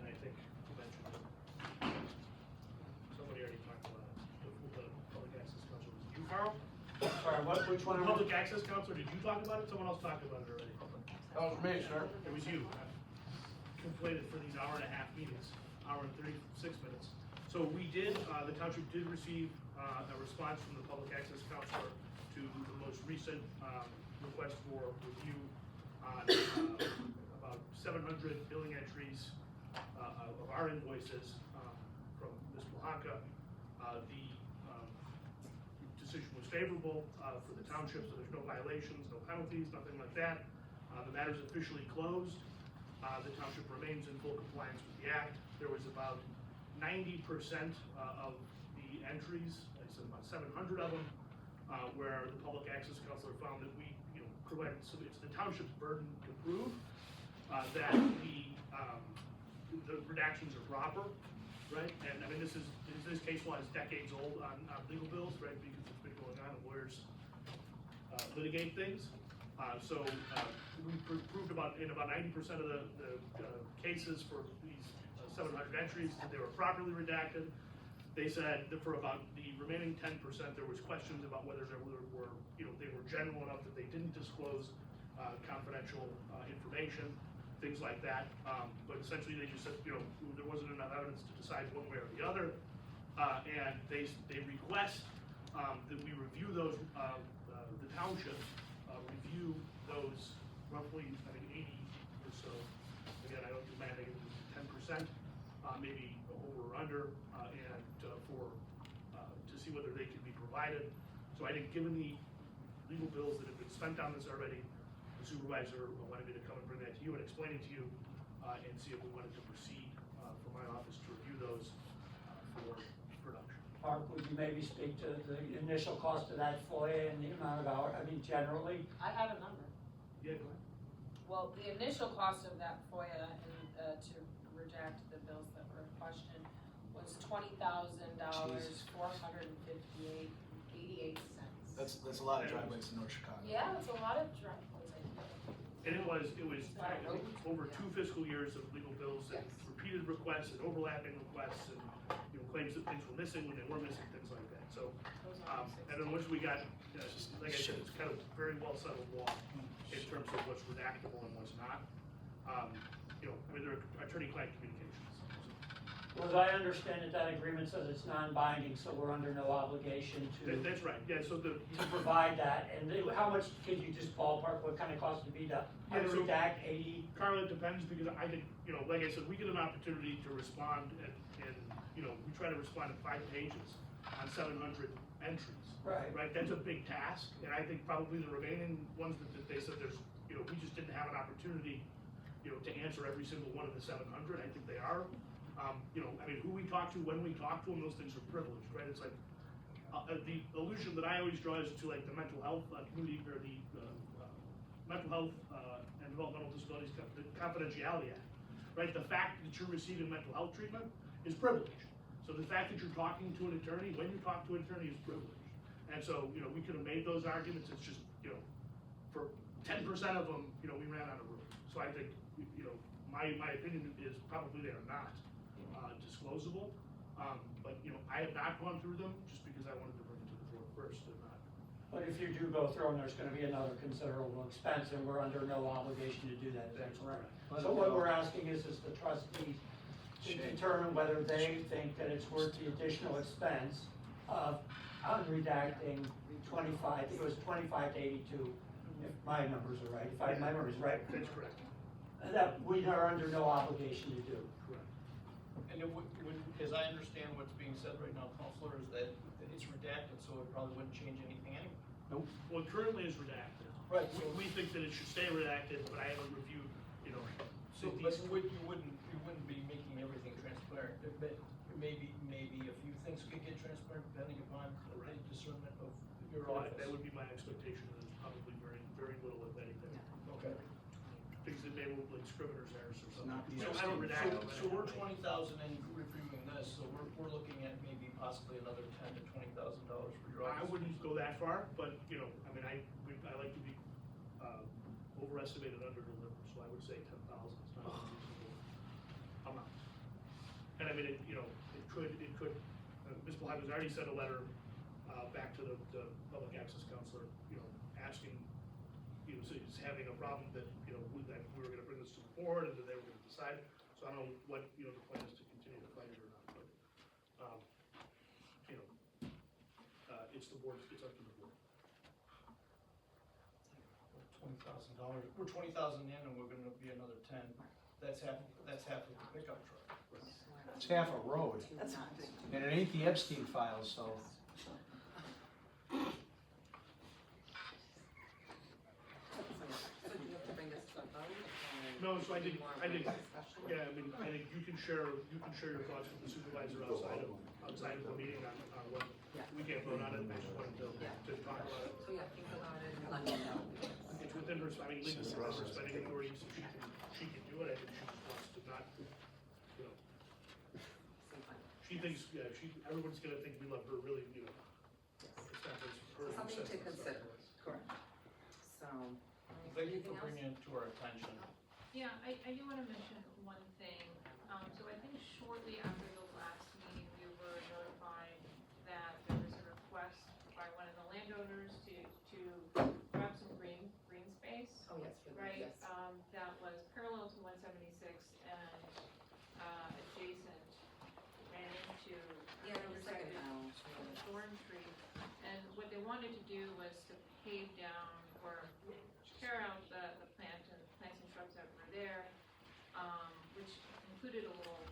and I think you mentioned it. Somebody already talked about it, the public access council, was it you, Carl? Sorry, which one? The public access council, did you talk about it? Someone else talked about it already. That was me, sir. It was you. Conflated for these hour-and-a-half meetings, hour and 36 minutes. So we did, the township did receive a response from the public access counselor to the most recent request for review on about 700 billing entries of our invoices from Ms. Mohanka. The decision was favorable for the township, so there's no violations, no penalties, nothing like that. The matter is officially closed. The township remains in full compliance with the act. There was about 90% of the entries, I said about 700 of them, where the public access counselor found that we, provided, so it's the township's burden to prove that the redactions are proper, right? And I mean, this case law is decades old on legal bills, right? Because it's been going on, and lawyers litigate things. So we proved in about 90% of the cases for these 700 entries that they were properly redacted. They said that for about the remaining 10%, there was questions about whether there were, they were general enough that they didn't disclose confidential information, things like that. But essentially, they just said, there wasn't enough evidence to decide one way or the other. And they request that we review those, the township review those roughly, I think, 80 or so. Again, I don't do math, I think it was 10%, maybe over or under, and to see whether they can be provided. So I think, given the legal bills that have been spent on this already, the supervisor wanted me to come and bring that to you and explain it to you, and see if we wanted to proceed for my office to review those for production. Mark, would you maybe speak to the initial cost of that FOIA and the amount of hours, I mean, generally? I have a number. Yeah, go ahead. Well, the initial cost of that FOIA and to redact the bills that were in question was $20,000, $458.88. That's a lot of driveways in North Chicago. Yeah, it's a lot of driveways, I think. And it was over 2 fiscal years of legal bills and repeated requests and overlapping requests and, claims that things were missing when they were missing, things like that. So, and then once we got, like I said, it's kind of very well settled law in terms of what's redactable and what's not. You know, I mean, they're attorney-client communications. Well, as I understand it, that agreement says it's non-binding, so we're under no obligation to. That's right, yeah, so the. To provide that, and how much, could you just ballpark what kind of cost to be done? Yeah, so- Redact 80? Carla, it depends, because I think, you know, like I said, we get an opportunity to respond, and, you know, we try to respond in 5 pages on 700 entries. Right. Right, that's a big task, and I think probably the remaining ones that they said there's, you know, we just didn't have an opportunity, you know, to answer every single one of the 700, I think they are. You know, I mean, who we talk to, when we talk to them, those things are privileged, right? It's like, the illusion that I always draw is to like the mental health community, or the Mental Health and Developmental Disabilities Confidentiality Act, right? The fact that you're receiving mental health treatment is privileged. So the fact that you're talking to an attorney, when you talk to an attorney, is privileged. And so, you know, we could have made those arguments, it's just, you know, for 10% of them, you know, we ran out of room. So I think, you know, my opinion is probably they are not disclosable. But, you know, I have not gone through them just because I wanted to bring it to the board first and not. But if you do go through them, there's gonna be another considerable expense, and we're under no obligation to do that, is that correct? So what we're asking is the trustees to determine whether they think that it's worth the additional expense of unredacting 25, I think it was 25 to 82, if my numbers are right, if my memory is right. That's correct. That we are under no obligation to do. Correct. And it would, as I understand what's being said right now, Counselor, is that it's redacted, so it probably wouldn't change anything anyway. Nope. Well, it currently is redacted. Right. We think that it should stay redacted, but I haven't reviewed, you know. So, but you wouldn't be making everything transparent. There maybe a few things could get transparent depending upon the right discernment of your office. That would be my expectation, and there's probably very little of anything. Okay. Things that maybe look like scrivener's errors or something. Not the So I don't redact them. So we're 20,000 in reviewing this, so we're looking at maybe possibly another $10,000 to $20,000 for your office. I wouldn't go that far, but, you know, I mean, I like to be overestimated, under-deliver, so I would say 10,000 is not a reasonable amount. And I mean, you know, it could, Ms. Blythe has already sent a letter back to the public access counselor, you know, asking, you know, so he's having a problem that, you know, that we were gonna bring this to the board and that they were gonna decide. So I don't know what, you know, the plan is to continue to fight it or not, but, you know, it's the board's, it's up to the board. $20,000. We're 20,000 in, and we're gonna be another 10. That's half of the pickup truck. It's half a road. And it ain't the Epstein files, so. No, so I think, yeah, I mean, I think you can share your thoughts with the supervisor outside of the meeting on what, we can't vote on it, we just wanted to talk about it. So yeah, think about it and let me know. It's within her, I mean, legal spending authority, so she can do it, I think she just wants to not, you know. She thinks, yeah, everyone's gonna think we love her, really, you know. It's not just her. Something to consider, correct. So. Thank you for anything else? bringing it to our attention. Yeah, I do wanna mention one thing. So I think shortly after the last meeting, we were notified that there was a request by one of the landowners to grab some green space. Oh, yes, for the, Right, yes. that was parallel to 176 and, adjacent, ran into. Yeah, it was like an intersected with a thorn tree. And what they wanted to do was to pave down or tear out the plants and shrubs that were there, which included a little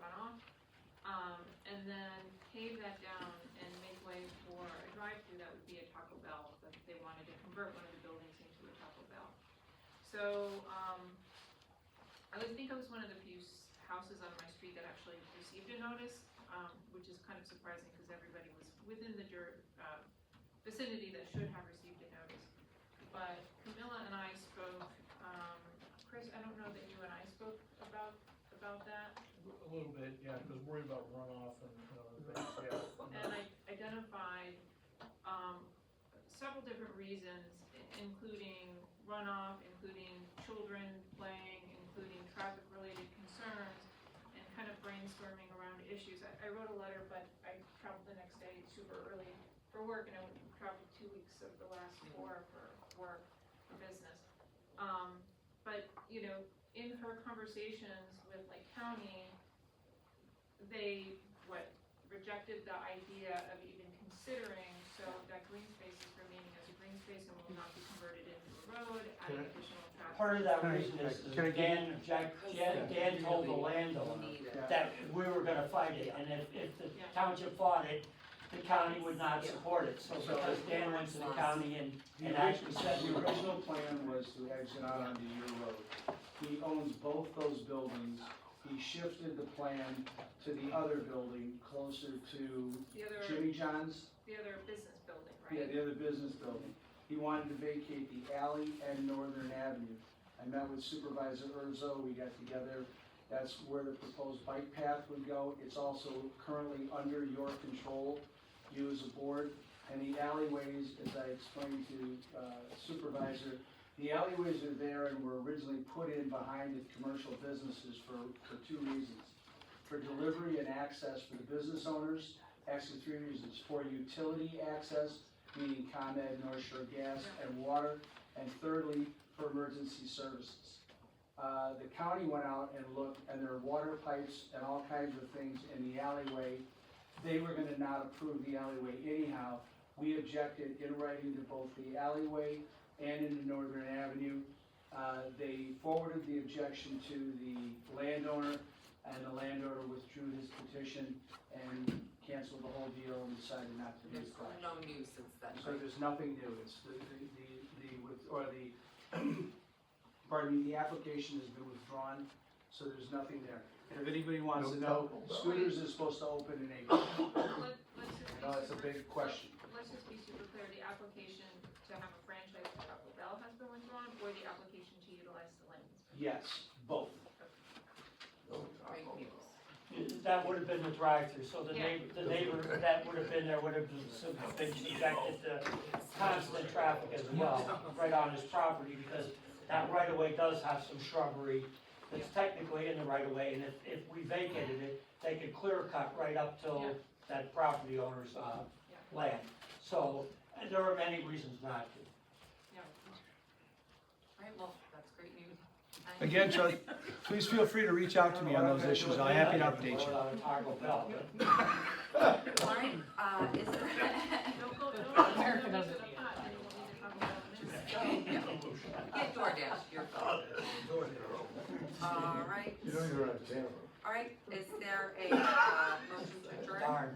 runoff. And then pave that down and make way for a drive-through that would be a Taco Bell, that they wanted to convert one of the buildings into a Taco Bell. So, I think I was one of the few houses on my street that actually received a notice, which is kind of surprising because everybody was within the vicinity that should have received a notice. But Camilla and I spoke, Chris, I don't know that you and I spoke about that. A little bit, yeah, because worried about runoff and, things, yeah. And I identified, several different reasons, including runoff, including children playing, including traffic-related concerns, and kind of brainstorming around issues. I wrote a letter, but I traveled the next day super early for work, and I traveled 2 weeks of the last 4 for work, for business. But, you know, in her conversations with Lake County, they, rejected the idea of even considering, so that green space is remaining as a green space and will not be converted into a road, adding additional traffic. Part of that reason is Dan told the landowner that we were gonna fight it, and if the township fought it, the county would not support it, so because Dan went to the county and actually said. The original plan was to exit out onto your road. He owns both those buildings. He shifted the plan to the other building closer to Jimmy John's. The other business building, Yeah, right? the other business building. He wanted to vacate the alley and Northern Avenue. I met with Supervisor Urzo, we got together. That's where the proposed bike path would go. It's also currently under your control, you as a board. And the alleyways, as I explained to Supervisor, the alleyways are there and were originally put in behind the commercial businesses for two reasons. For delivery and access for the business owners, actually three reasons. For utility access, meaning ComEd, North Shore Gas, and water. And thirdly, for emergency services. The county went out and looked, and there are water pipes and all kinds of things in the alleyway. They were gonna not approve the alleyway anyhow. We objected in writing to both the alleyway and into Northern Avenue. They forwarded the objection to the landowner, and the landowner withdrew his petition and canceled the whole deal and decided not to do There's it. no news since then. So there's nothing new, it's pardon me, the application has been withdrawn, so there's nothing there. And if anybody wants to know, Scooters is supposed to open in April. Let's just I know that's a big question. Let's just be super clear, the application to have a franchise for Taco Bell has been withdrawn, or the application to utilize the land? Yes, both. Great news. That would have been the drive-through, so the neighbor that would have been there would have been subjected to constant traffic as well, right on his property, because that right-of-way does have some shrubbery that's technically in the right-of-way, and if we vacated it, they could clear cut right up till that property owner's, land. So, and there are many reasons not to. Right, well, that's great news. Again, Chuck, please feel free to reach out to me on those issues, I'm happy to update you. Taco Bell. Alright, is there? America doesn't need it. Get DoorDash, your phone. Alright. You know you're on camera. Alright, is there a, motion to adjourn? Darn.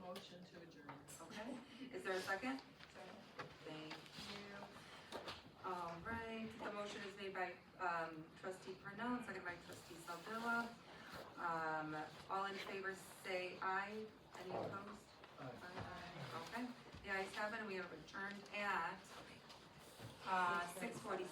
Motion to adjourn. Okay, is there a second? Thank you. Alright, the motion is made by, trustee Purnell, and seconded by trustee Saldilla. All in favor say aye. Any opposed? Aye. Okay, the ayes have it, and we have adjourned at, 6:47.